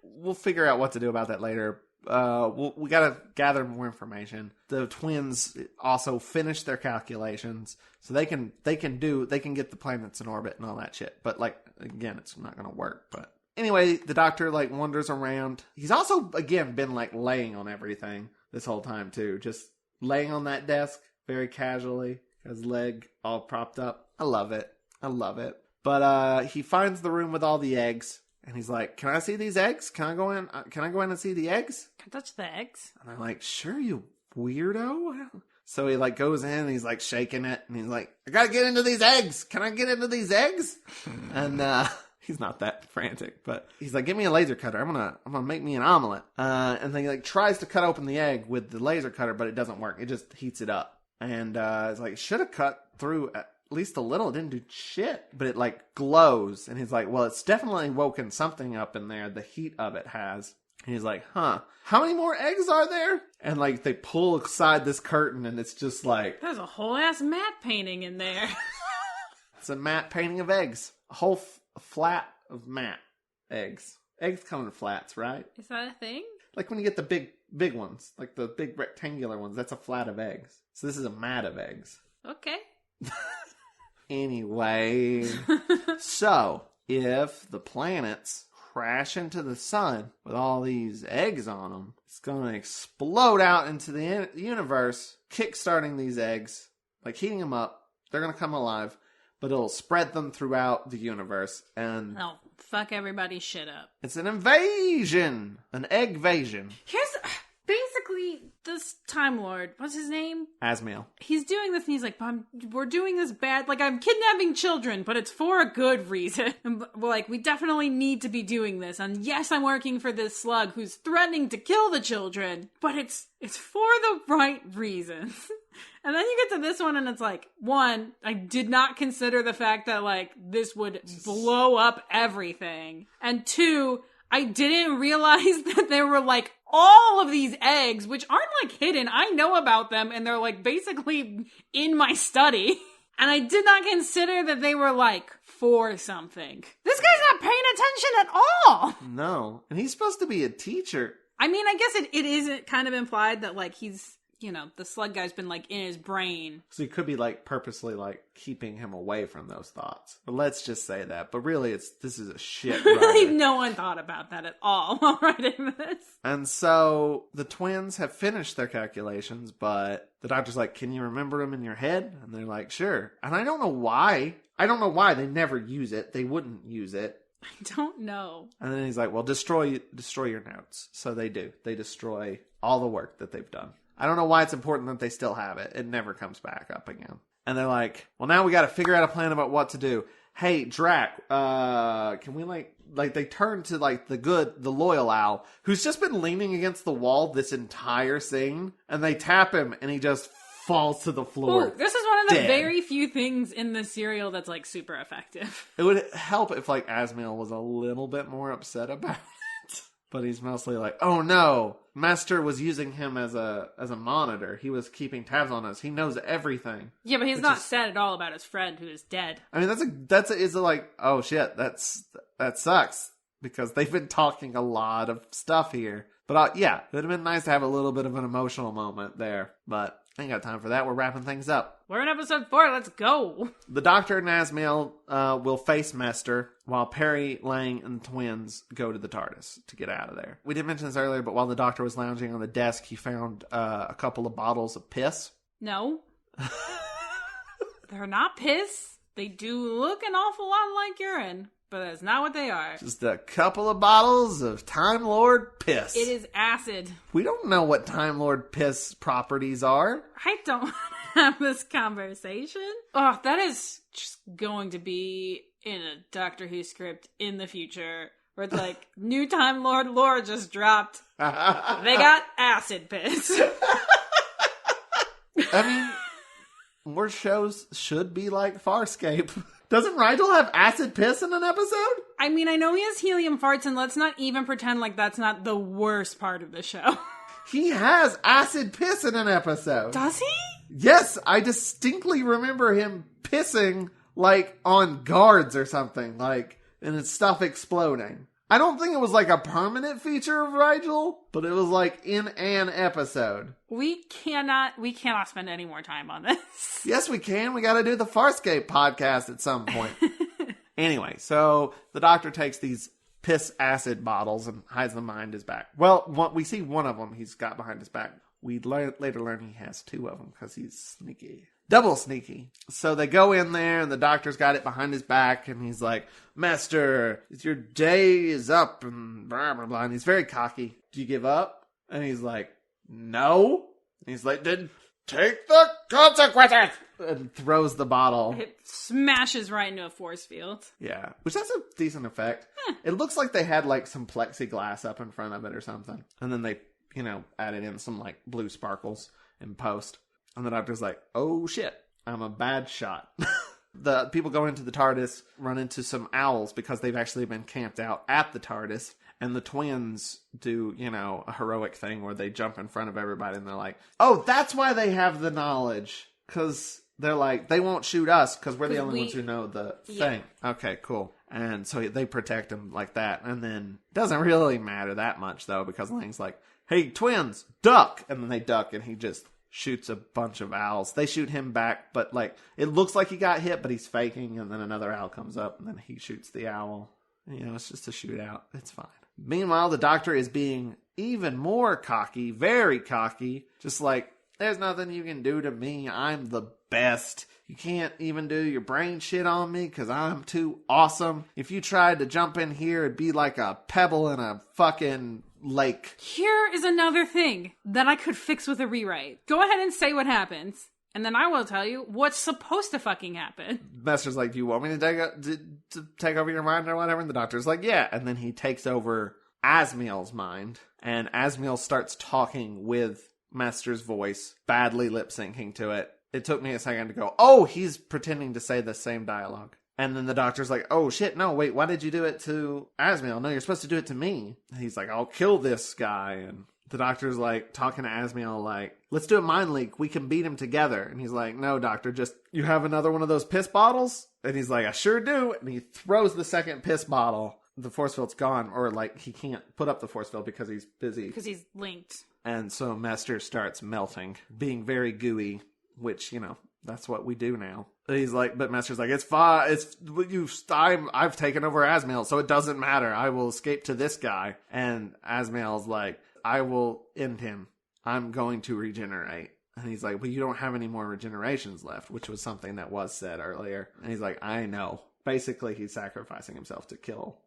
We'll figure out what to do about that later. We gotta gather more information. The twins also finish their calculations, so they can get the planets in orbit and all that shit. But, like, again, it's not gonna work, but... Anyway, the Doctor, like, wanders around. He's also, again, been, like, laying on everything this whole time, too. Just laying on that desk very casually. His leg all propped up. I love it. But he finds the room with all the eggs. And he's like, can I see these eggs? Can I go in and see the eggs? Can I touch the eggs? And I'm like, sure, you weirdo. So he, like, goes in and he's, like, shaking it. And he's like, I gotta get into these eggs. Can I get into these eggs? And, he's not that frantic, but he's like, give me a laser cutter. I'm gonna make me an omelet. And then he, like, tries to cut open the egg with the laser cutter, but it doesn't work. It just heats it up. And it's like, should have cut through at least a little. It didn't do shit, but it, like, glows. And he's like, well, it's definitely woken something up in there. The heat of it has. And he's like, huh, how many more eggs are there? And, like, they pull aside this curtain and it's just like... There's a whole ass matte painting in there. It's a matte painting of eggs. A whole flat of matte eggs. Eggs come in flats, right? Is that a thing? Like when you get the big ones, like the big rectangular ones, that's a flat of eggs. So this is a mat of eggs. Okay. Anyway, so if the planets crash into the sun with all these eggs on them, it's going to explode out into the universe, kickstarting these eggs, like heating them up. They're going to come alive. But it'll spread them throughout the universe, and... Oh, fuck everybody's shit up. It's an invasion! An egg-vasion. Here's... Basically, this Time Lord, what's his name? Asmiel. He's doing this, and he's like, we're doing this bad... Like, I'm kidnapping children, but it's for a good reason. And we're like, we definitely need to be doing this. And yes, I'm working for this slug who's threatening to kill the children, but it's for the right reasons. And then you get to this one and it's like, one, I did not consider the fact that, like, this would blow up everything. And two, I didn't realize that there were, like, all of these eggs, which aren't, like, hidden. I know about them and they're, like, basically in my study. And I did not consider that they were, like, for something. This guy's not paying attention at all. No. And he's supposed to be a teacher. I mean, I guess it is kind of implied that, like, he's... You know, the slug guy's been, like, in his brain. So he could be, like, purposely, like, keeping him away from those thoughts. But let's just say that. But really, this is a shit writer. Really, no one thought about that at all while writing this. And so, the twins have finished their calculations, but the Doctor's like, can you remember them in your head? And they're like, sure. And I don't know why. They never use it. They wouldn't use it. I don't know. And then he's like, well, destroy your notes. So they do. They destroy all the work that they've done. I don't know why it's important that they still have it. It never comes back up again. And they're like, well, now we got to figure out a plan about what to do. Hey, Drac, can we like they turn to like the loyal owl, who's just been leaning against the wall this entire scene, and they tap him and he just falls to the floor. Ooh, this is one of the dead. very few things in the serial that's like super effective. It would help if like Asmiel was a little bit more upset about it. But he's mostly like, oh no, Master was using him as a monitor. He was keeping tabs on us. He knows everything. Yeah, but he's not sad at all about his friend who is dead. I mean, it's like, oh shit, that sucks. Because they've been talking a lot of stuff here. But yeah, it would have been nice to have a little bit of an emotional moment there. But I ain't got time for that. We're wrapping things up. We're in episode 4. Let's go. The Doctor and Asmiel will face Mester, while Perry, Lang, and the twins go to the TARDIS to get out of there. We didn't mention this earlier, but while the Doctor was lounging on the desk, he found a couple of bottles of piss. No. They're not piss. They do look an awful lot like urine, but that's not what they are. Just a couple of bottles of Time Lord piss. It is acid. We don't know what Time Lord piss properties are. I don't have this conversation. Oh, that is just going to be in a Doctor Who script in the future, where it's like, new Time Lord lore just dropped. They got acid piss. I mean, more shows should be like Farscape. Doesn't Rigel have acid piss in an episode? I mean, I know he has helium farts, and let's not even pretend like that's not the worst part of the show. He has acid piss in an episode. Does he? Yes, I distinctly remember him pissing, like, on guards or something, like, and his stuff exploding. I don't think it was, like, a permanent feature of Rigel, but it was, like, in an episode. We cannot spend any more time on this. Yes, we can. We gotta do the Farscape podcast at some point. Anyway, so the Doctor takes these piss acid bottles and hides them behind his back. Well, we see one of them he's got behind his back. We later learn he has two of them because he's sneaky. Double sneaky. So they go in there and the Doctor's got it behind his back and he's like, Master, your day is up and blah, blah, blah. And he's very cocky. Do you give up? And he's like, no. And he's like, then take the consequences. And throws the bottle. It smashes right into a force field. Yeah, which has a decent effect. It looks like they had like some plexiglass up in front of it or something. And then they, added in some like blue sparkles in post. And the Doctor's like, oh shit, I'm a bad shot. The people go into the TARDIS, run into some owls because they've actually been camped out at the TARDIS. And the twins do, a heroic thing where they jump in front of everybody and they're like, oh, that's why they have the knowledge. Because they're like, they won't shoot us because we're the only ones who know the thing. Okay, cool. And so they protect him like that. And then it doesn't really matter that much, though, because Lang's like, hey, twins, duck. And then they duck and he just shoots a bunch of owls. They shoot him back, but like it looks like he got hit, but he's faking. And then another owl comes up and then he shoots the owl. It's just a shootout. It's fine. Meanwhile, the Doctor is being even more cocky, very cocky. Just like, there's nothing you can do to me. I'm the best. You can't even do your brain shit on me because I'm too awesome. If you tried to jump in here, it'd be like a pebble in a fucking lake. Here is another thing that I could fix with a rewrite. Go ahead and say what happens, and then I will tell you what's supposed to fucking happen. Master's like, do you want me to take over your mind or whatever? And the Doctor's like, yeah. And then he takes over Asmiel's mind, and Asmiel starts talking with Master's voice, badly lip syncing to it. It took me a second to go, oh, he's pretending to say the same dialogue. And then the Doctor's like, oh shit, no, wait, why did you do it to Asmiel? No, you're supposed to do it to me. And he's like, I'll kill this guy. And the Doctor's like, talking to Asmiel like, let's do a mind leak. We can beat him together. And he's like, no, Doctor, just, you have another one of those piss bottles? And he's like, I sure do. And he throws the second piss bottle. The force field's gone, or like he can't put up the force field because he's busy. Because he's linked. And so Master starts melting, being very gooey, which, that's what we do now. He's like, but Master's like, it's fine. I've taken over Asmiel, so it doesn't matter. I will escape to this guy. And Asmiel's like, I will end him. I'm going to regenerate. And he's like, well, you don't have any more regenerations left, which was something that was said earlier. And he's like, I know. Basically, he's sacrificing himself to kill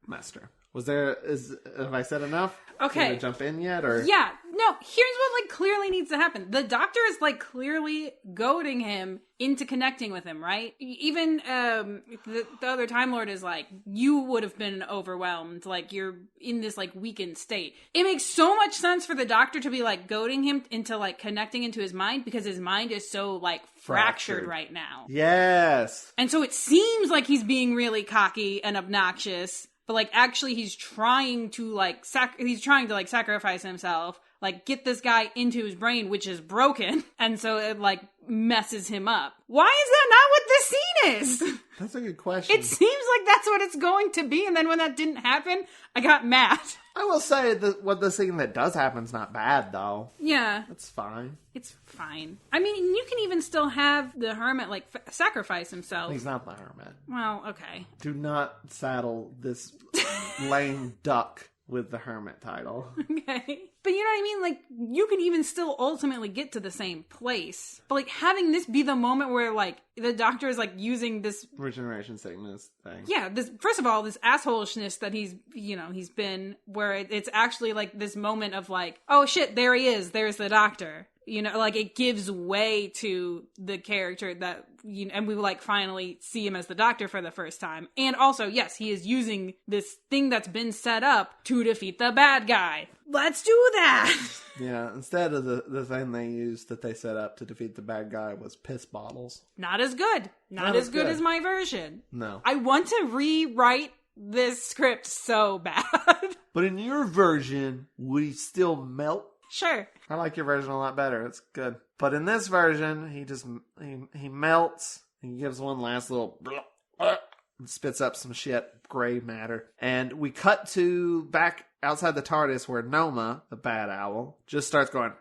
Master. Have I said enough? Okay. Can I jump in yet? Or yeah, no, No, here's what, like, clearly needs to happen. The doctor is, like, clearly goading him into connecting with him, right? Even the other Time Lord is like, you would have been overwhelmed. Like, you're in this, like, weakened state. It makes so much sense for the doctor to be, like, goading him into, like, connecting into his mind because his mind is so, like, fractured right now. Yes. And so it seems like he's being really cocky and obnoxious, but, like, actually he's trying to, like, sacrifice himself, like, get this guy into his brain, which is broken, and so it, like, messes him up. Why is that not what this scene is? That's a good question. It seems like that's what it's going to be, and then when that didn't happen, I got mad. I will say that what the scene that does happen is not bad, though. Yeah. It's fine. It's fine. I mean, you can even still have the hermit, like, sacrifice himself. He's not the hermit. Well, okay. Do not saddle this lame duck with the hermit title. Okay. But you know what I mean? Like, you can even still ultimately get to the same place. But, like, having this be the moment where, like, the doctor is, like, using this regeneration sickness thing. Yeah, this, first of all, this assholishness that he's been, where it's actually, like, this moment of, like, oh shit, there he is, there's the doctor. You know, like, it gives way to the character that, you know, and we, like, finally see him as the doctor for the first time. And also, yes, he is using this thing that's been set up to defeat the bad guy. Let's do that! Yeah, instead of the thing they used that they set up to defeat the bad guy was piss bottles. Not as good. Not as good as my version. No. I want to rewrite this script so bad. But in your version, would he still melt? Sure. I like your version a lot better. It's good. But in this version, he melts. He gives one last little and spits up some shit, gray matter. And we cut to back outside the TARDIS where Noma, the bad owl, just starts going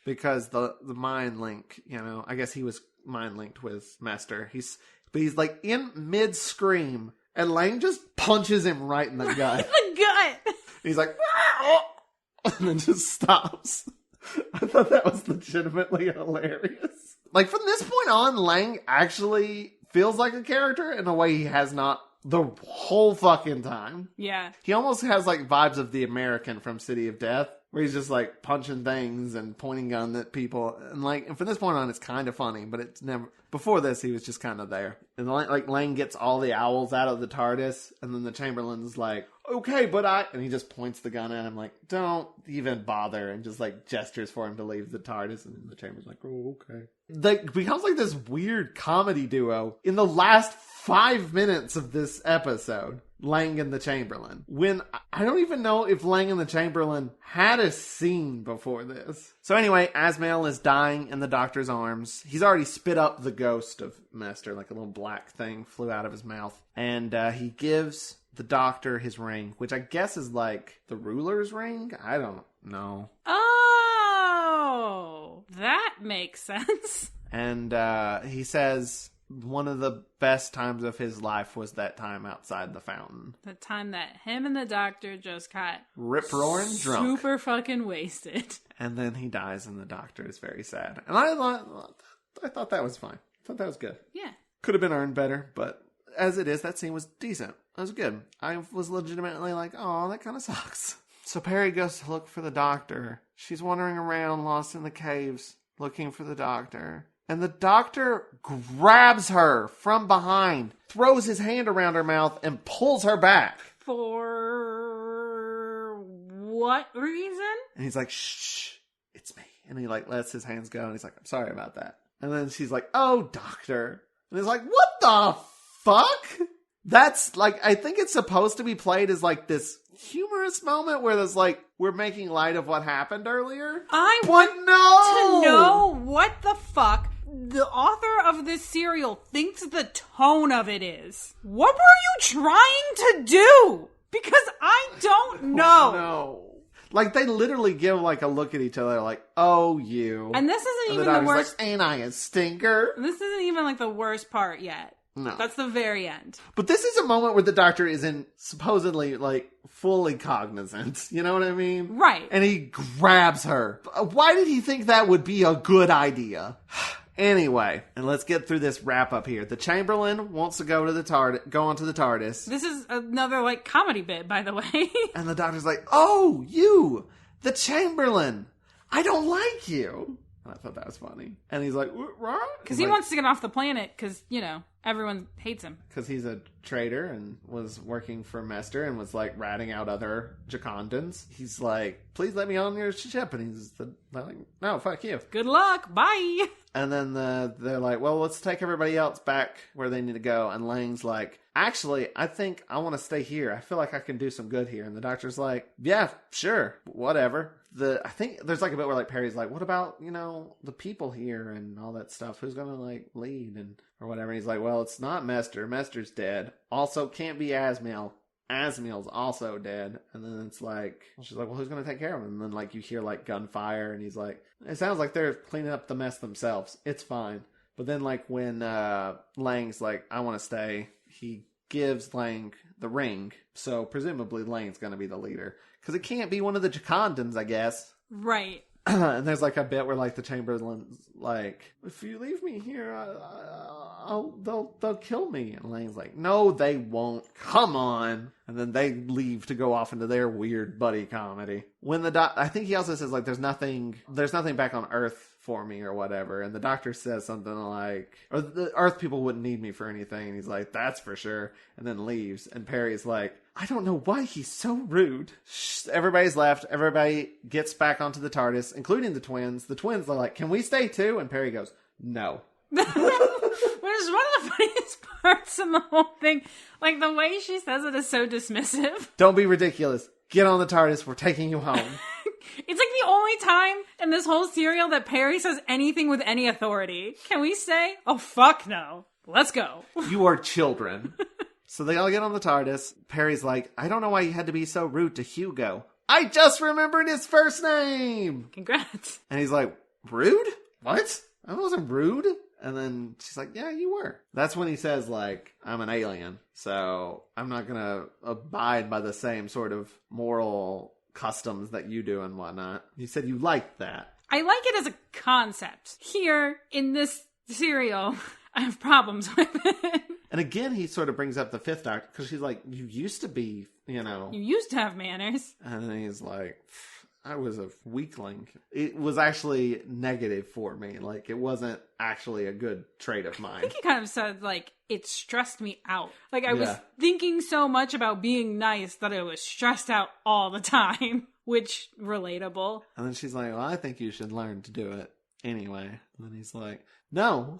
because the mind link, you know, I guess he was mind linked with Master. He's like in mid scream and Lang just punches him right in the gut. The gut. He's like, and then just stops. I thought that was legitimately hilarious. Like, from this point on, Lang actually feels like a character in a way he has not the whole fucking time. Yeah. He almost has, like, vibes of the American from City of Death, where he's just, like, punching things and pointing gun at people. And, like, and from this point on, it's kind of funny, but it's never... Before this, he was just kind of there. And, like, Lang gets all the owls out of the TARDIS, and then the Chamberlain's like, okay, but I... And he just points the gun at him, like, don't even bother, and just, like, gestures for him to leave the TARDIS, and then the Chamberlain's like, oh, okay. Like, becomes, like, this weird comedy duo in the last 5 minutes of this episode. Lang and the Chamberlain. When I don't even know if Lang and the Chamberlain had a scene before this. So anyway, Asmael is dying in the doctor's arms. He's already spit up the ghost of Master, like a little black thing flew out of his mouth. And he gives the doctor his ring, which I guess is like the ruler's ring? I don't know. Oh, that makes sense. And he says... One of the best times of his life was that time outside the fountain. The time that him and the doctor just got rip-roaring drunk. Super fucking wasted. And then he dies and the doctor is very sad. And I thought that was fine. I thought that was good. Yeah. Could have been earned better, but as it is, that scene was decent. It was good. I was legitimately like, oh, that kind of sucks. So Perry goes to look for the doctor. She's wandering around, lost in the caves, looking for the doctor. And the doctor grabs her from behind, throws his hand around her mouth, and pulls her back. For what reason? And he's like, shh, it's me. And he like lets his hands go, and he's like, I'm sorry about that. And then she's like, oh, doctor. And he's like, what the fuck? That's like, I think it's supposed to be played as like this humorous moment where there's like, we're making light of what happened earlier. I want to know what the fuck the author of this serial thinks the tone of it is. What were you trying to do? Because I don't know. No. Like, they literally give, like, a look at each other, like, oh, you. And this isn't even the worst. Like, ain't I a stinker? This isn't even, like, the worst part yet. No. That's the very end. But this is a moment where the doctor isn't supposedly, like, fully cognizant. You know what I mean? Right. And he grabs her. Why did he think that would be a good idea? Anyway, and let's get through this wrap up here. The Chamberlain wants to go onto the TARDIS. This is another, like, comedy bit, by the way. And the Doctor's like, oh, you, the Chamberlain, I don't like you. I thought that was funny. And he's like, what? Because he wants to get off the planet because, you know, everyone hates him. Because he's a traitor and was working for Mester and was, like, ratting out other Jacondans. He's like, please let me on your ship. And he's like, no, fuck you. Good luck. Bye. And then they're like, well, let's take everybody else back where they need to go. And Lang's like, actually, I think I want to stay here. I feel like I can do some good here. And the Doctor's like, yeah, sure, whatever. I think there's like a bit where like Perry's like, what about, you know, the people here and all that stuff? Who's going to like lead or whatever? And he's like, well, it's not Mester. Mester's dead. Also can't be Asmiel. Asmiel's also dead. And then it's like, she's like, well, who's going to take care of him? And then like you hear like gunfire and he's like, it sounds like they're cleaning up the mess themselves. It's fine. But then like when Lang's like, I want to stay, he gives Lang the ring. So presumably Lang's going to be the leader. Because it can't be one of the Jacondans, I guess. Right. And there's like a bit where like the Chamberlain's like, if you leave me here, they'll kill me. And Lang's like, no, they won't. Come on. And then they leave to go off into their weird buddy comedy. When I think he also says like, there's nothing back on Earth for me or whatever. And the Doctor says something like, or the Earth people wouldn't need me for anything. And he's like, that's for sure. And then leaves. And Perry's like, I don't know why he's so rude. Shh, everybody's left. Everybody gets back onto the TARDIS, including the twins. The twins are like, can we stay too? And Perry goes, no. Which is one of the funniest parts in the whole thing. Like, the way she says it is so dismissive. Don't be ridiculous. Get on the TARDIS. We're taking you home. It's like the only time in this whole serial that Perry says anything with any authority. Can we say, oh, fuck no. Let's go. You are children. So they all get on the TARDIS. Perry's like, I don't know why you had to be so rude to Hugo. I just remembered his first name. Congrats. And he's like, rude? What? I wasn't rude. And then she's like, yeah, you were. That's when he says, like, I'm an alien, so I'm not going to abide by the same sort of moral customs that you do and whatnot. You said you liked that. I like it as a concept. Here, in this serial, I have problems with it. And again, he sort of brings up the Fifth Doctor, because she's like, you used to be, you know. You used to have manners. And then he's like, I was a weakling. It was actually negative for me. Like, it wasn't actually a good trait of mine. I think he kind of said, like, it stressed me out. Like, I was thinking so much about being nice that I was stressed out all the time. Which, relatable. And then she's like, well, I think you should learn to do it anyway. And then he's like, no.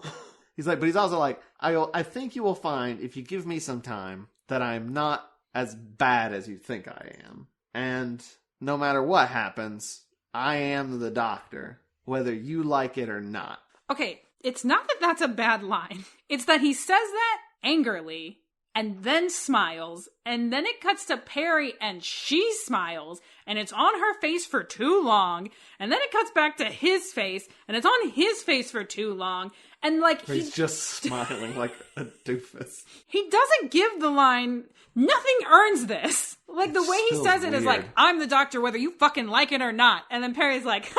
He's like, but he's also like, I think you will find, if you give me some time, that I'm not as bad as you think I am. And no matter what happens, I am the Doctor, whether you like it or not. Okay, it's not that that's a bad line. It's that he says that angrily, and then smiles, and then it cuts to Perry, and she smiles, and it's on her face for too long, and then it cuts back to his face, and it's on his face for too long, and like he's just smiling like a doofus. He doesn't give the line, nothing earns this. Like, the way he says it is like, I'm the Doctor whether you fucking like it or not. And then Perry's like,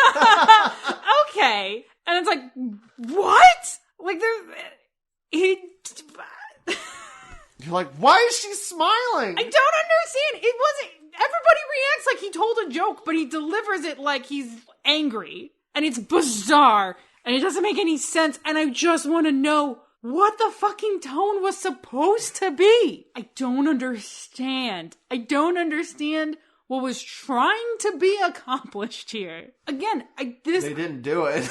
okay. And it's like, what? Like, You're like, why is she smiling? I don't understand. It wasn't, everybody reacts like he told a joke, but he delivers it like he's angry. And it's bizarre. And it doesn't make any sense. And I just want to know what the fucking tone was supposed to be. I don't understand. I don't understand what was trying to be accomplished here. Again, They didn't do it.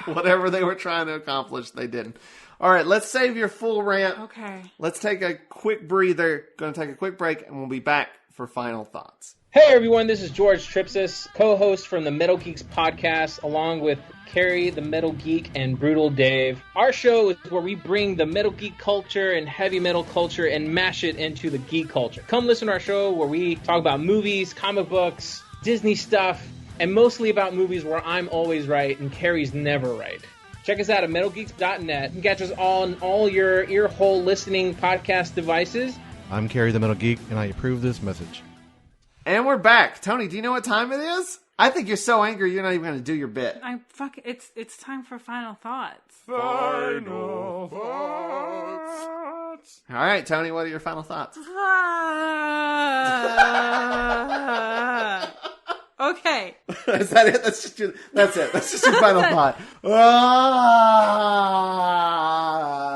Whatever they were trying to accomplish, they didn't. All right, let's save your full rant. Okay. Let's take a quick breather. Going to take a quick break, and we'll be back for final thoughts. Hey everyone, this is George Tripsis, co-host from the Metal Geeks podcast, along with Carrie the Metal Geek and Brutal Dave. Our show is where we bring the metal geek culture and heavy metal culture and mash it into the geek culture. Come listen to our show where we talk about movies, comic books, Disney stuff, and mostly about movies where I'm always right and Carrie's never right. Check us out at metalgeeks.net. You can catch us on all your earhole listening podcast devices. I'm Carrie the Metal Geek, and I approve this message. And we're back. Tony, do you know what time it is? I think you're so angry you're not even going to do your bit. It's time for final thoughts. Final thoughts. All right, Tony, what are your final thoughts? Okay. Is that it? That's it. That's just your final thought.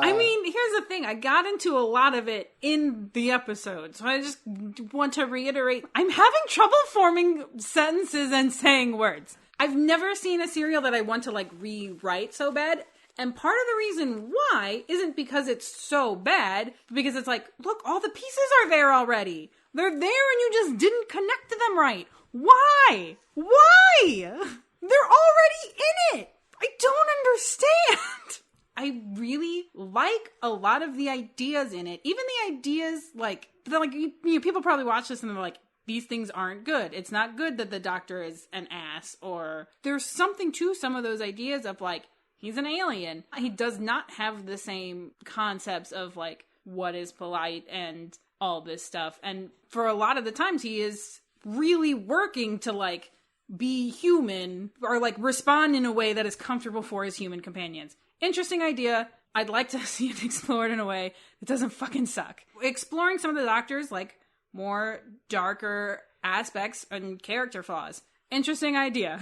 I mean, here's the thing. I got into a lot of it in the episode, so I just want to reiterate. I'm having trouble forming sentences and saying words. I've never seen a serial that I want to, like, rewrite so bad. And part of the reason why isn't because it's so bad, but because it's like, look, all the pieces are there already. They're there and you just didn't connect to them right. Why? They're already in it. I don't understand. I really like a lot of the ideas in it. Even the ideas, like people probably watch this and they're like, these things aren't good. It's not good that the doctor is an ass. Or there's something to some of those ideas of, like, he's an alien. He does not have the same concepts of, like, what is polite and all this stuff. And for a lot of the times he is really working to, like, be human or, like, respond in a way that is comfortable for his human companions. Interesting idea. I'd like to see it explored in a way that doesn't fucking suck. Exploring some of the Doctor's, like, more darker aspects and character flaws. Interesting idea.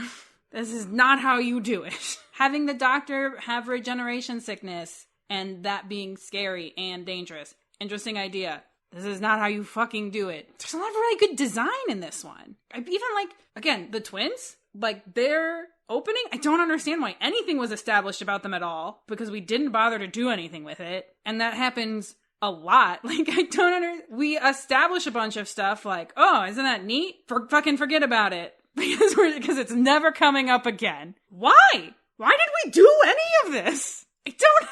This is not how you do it. Having the Doctor have regeneration sickness and that being scary and dangerous. Interesting idea. This is not how you fucking do it. There's a lot of really good design in this one. I even like, again, the twins, like, their opening, I don't understand why anything was established about them at all, because we didn't bother to do anything with it. And that happens a lot. Like, I don't we establish a bunch of stuff like, oh, isn't that neat? Fucking forget about it. Because it's never coming up again. Why? Why did we do any of this? I don't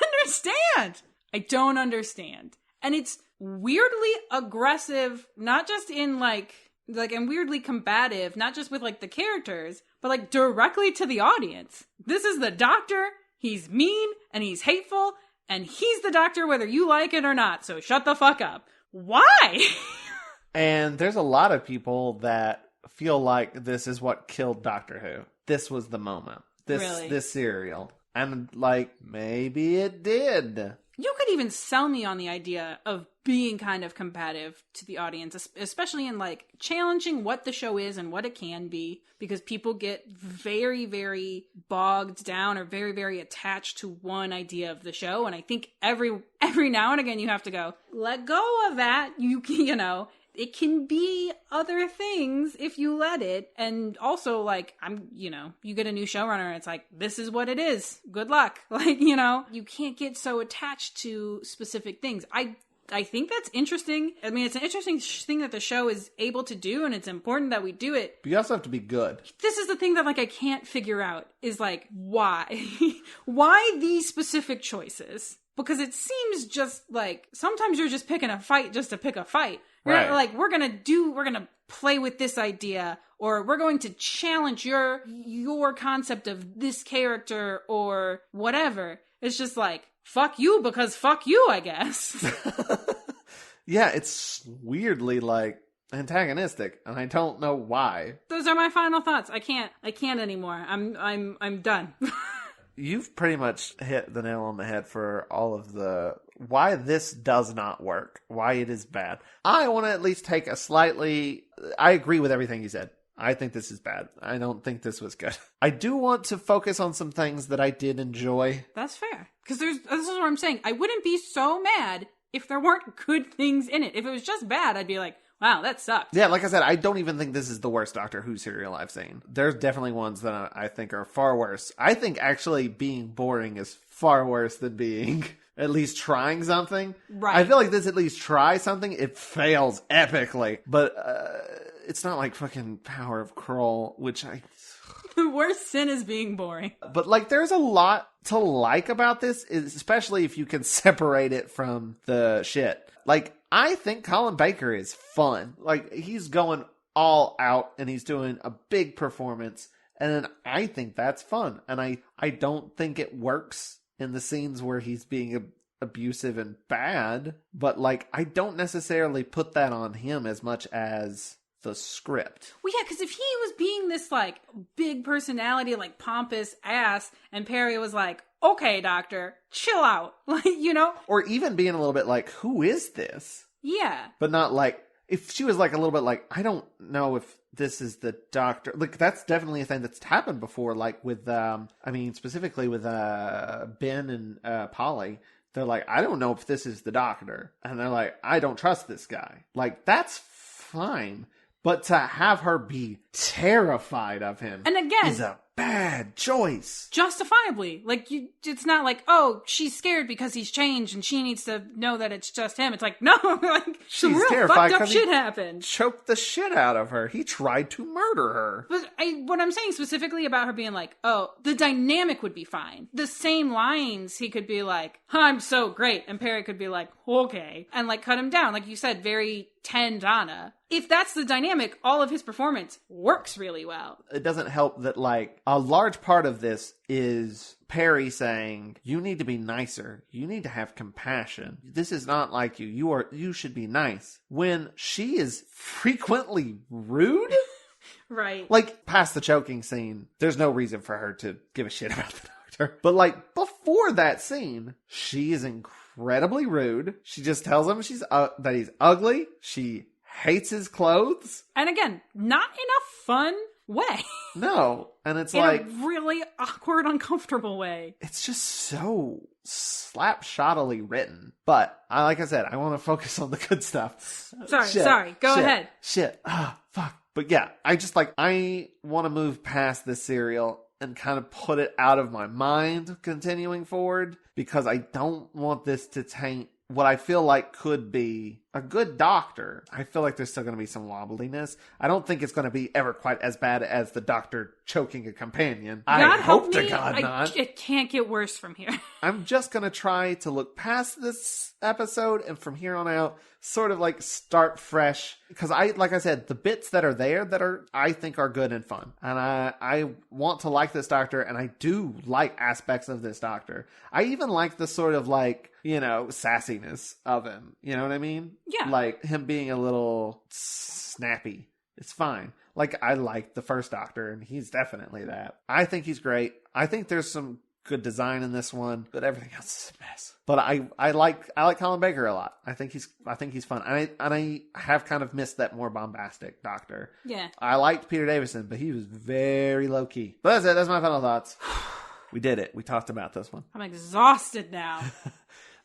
understand. And it's weirdly aggressive, not just in like and weirdly combative, not just with, like, the characters, but, like, directly to the audience. This is the Doctor. He's mean and he's hateful and he's the Doctor whether you like it or not. So shut the fuck up. Why? And there's a lot of people that feel like this is what killed Doctor Who. This was the moment. This serial. And, like, maybe it did. You could even sell me on the idea of being kind of combative to the audience, especially in, like, challenging what the show is and what it can be, because people get very, very bogged down or very, very attached to one idea of the show. And I think every now and again you have to go, let go of that. You know, it can be other things if you let it. And also, like, you get a new showrunner and it's like, this is what it is. Good luck. Like, you know, you can't get so attached to specific things. I think that's interesting. I mean, it's an interesting thing that the show is able to do, and it's important that we do it. But you also have to be good. This is the thing that, like, I can't figure out is, like, why? Why these specific choices? Because it seems just like sometimes you're just picking a fight just to pick a fight. Right. Like, we're gonna play with this idea, or we're going to challenge your concept of this character or whatever. It's just like, fuck you because fuck you, I guess. Yeah, it's weirdly, like, antagonistic, and I don't know why. Those are my final thoughts. I can't anymore. I'm done. You've pretty much hit the nail on the head for all of the why this does not work, why it is bad. I want to at least take I agree with everything you said. I think this is bad. I don't think this was good. I do want to focus on some things that I did enjoy. That's fair. Because this is what I'm saying. I wouldn't be so mad if there weren't good things in it. If it was just bad, I'd be like, wow, that sucked. Yeah, like I said, I don't even think this is the worst Doctor Who serial I've seen. There's definitely ones that I think are far worse. I think actually being boring is far worse than being at least trying something. Right. I feel like this at least tries something. It fails epically. But it's not like fucking Power of Kroll, which I... The worst sin is being boring. But, like, there's a lot to like about this, especially if you can separate it from the shit. Like, I think Colin Baker is fun. Like, he's going all out and he's doing a big performance. And I think that's fun. And I don't think it works in the scenes where he's being abusive and bad. But, like, I don't necessarily put that on him as much as the script. Well, yeah, because if he was being this, like, big personality, like, pompous ass, and Perry was like, okay, doctor, chill out. Like, you know? Or even being a little bit like, who is this? Yeah. But not like, if she was like a little bit like, I don't know if this is the doctor. Like, that's definitely a thing that's happened before, like with, specifically with Ben and Polly. They're like, I don't know if this is the doctor. And they're like, I don't trust this guy. Like, that's fine. But to have her be terrified of him and again, is a bad choice. Justifiably. Like, it's not like, oh, she's scared because he's changed and she needs to know that it's just him. It's like, no, like, she's some real fucked up shit happened. Choked the shit out of her. He tried to murder her. But what I'm saying specifically about her being like, oh, the dynamic would be fine. The same lines, he could be like, I'm so great. And Perry could be like, okay. And like cut him down. Like you said, very 10 Donna. If that's the dynamic, all of his performance works really well. It doesn't help that, like, a large part of this is Perry saying, you need to be nicer. You need to have compassion. This is not like you. You should be nice. When she is frequently rude. Right. Like, past the choking scene, there's no reason for her to give a shit about the doctor. But, like, before that scene, she is incredibly rude. She just tells him that he's ugly. She hates his clothes. And again, not in a fun way. No. And it's in like, a really awkward, uncomfortable way. It's just so slap-shottily written. But, like I said, I want to focus on the good stuff. Sorry. Go ahead. Fuck. But yeah, I want to move past this serial and kind of put it out of my mind continuing forward, because I don't want this to taint what I feel like could be a good doctor. I feel like there's still going to be some wobbliness. I don't think it's going to be ever quite as bad as the doctor choking a companion. I hope to God not. It can't get worse from here. I'm just going to try to look past this episode and from here on out sort of like start fresh. Because like I said, the bits that are there I think are good and fun. And I want to like this doctor, and I do like aspects of this doctor. I even like the sort of like, sassiness of him. You know what I mean? Yeah. Like him being a little snappy. It's fine. Like, I like the first Doctor, and he's definitely that. I think he's great. I think there's some good design in this one, but everything else is a mess. But I like Colin Baker a lot. I think he's fun. And I have kind of missed that more bombastic Doctor. Yeah. I liked Peter Davison, but he was very low key. But that's it. That's my final thoughts. We did it. We talked about this one. I'm exhausted now.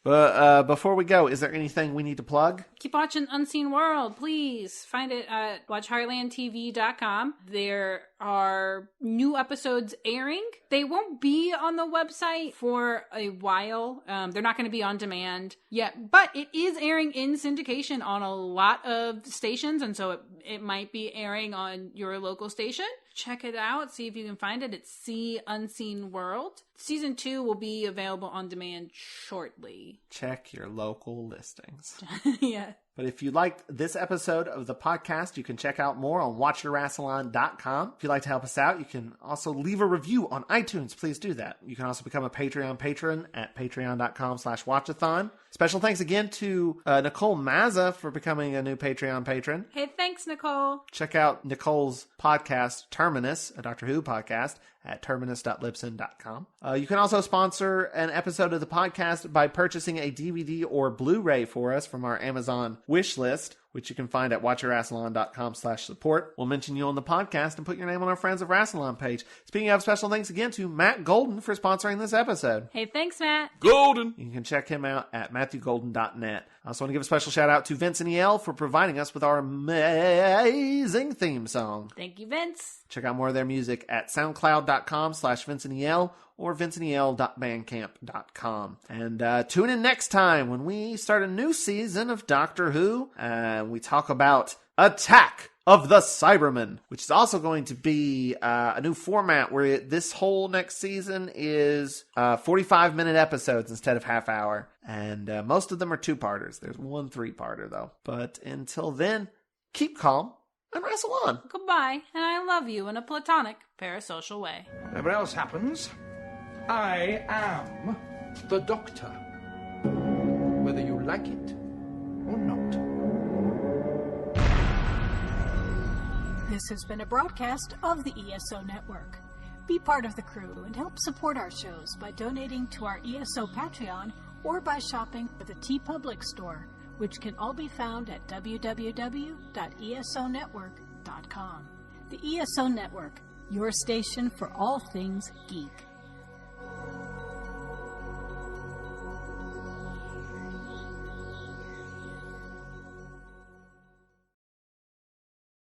But before we go, is there anything we need to plug? Keep watching Unseen World, please. Find it at watchheartlandtv.com. There are new episodes airing. They won't be on the website for a while. They're not going to be on demand yet, but it is airing in syndication on a lot of stations, and so it might be airing on your local station. Check it out. See if you can find it. It's See Unseen World. Season 2 will be available on demand shortly. Check your local listings. Yeah. But if you liked this episode of the podcast, you can check out more on Watch-A-Rassilon.com. If you'd like to help us out, you can also leave a review on iTunes. Please do that. You can also become a Patreon patron at patreon.com/Watch-A-Thon. Special thanks again to Nicole Mazza for becoming a new Patreon patron. Hey, thanks, Nicole. Check out Nicole's podcast, Terminus, a Doctor Who podcast, at terminus.libsyn.com. You can also sponsor an episode of the podcast by purchasing a DVD or Blu-ray for us from our Amazon wish list, which you can find at watcherassilon.com/support. We'll mention you on the podcast and put your name on our Friends of Rassilon page. Speaking of, special thanks again to Matt Golden for sponsoring this episode. Hey, thanks, Matt. Golden! You can check him out at matthewgolden.net. I also want to give a special shout out to Vince and EL for providing us with our amazing theme song. Thank you, Vince. Check out more of their music at soundcloud.com/VinceandEL or vincentandel.bandcamp.com. And tune in next time when we start a new season of Doctor Who. We talk about Attack of the Cybermen, which is also going to be a new format where this whole next season is 45-minute episodes instead of half hour. And most of them are two-parters. There's one 3-parter, though. But until then, keep calm and wrestle on. Goodbye, and I love you in a platonic, parasocial way. Whatever else happens, I am the Doctor. Whether you like it or not. This has been a broadcast of the ESO Network. Be part of the crew and help support our shows by donating to our ESO Patreon or by shopping at the TeePublic store, which can all be found at www.esonetwork.com. The ESO Network, your station for all things geek.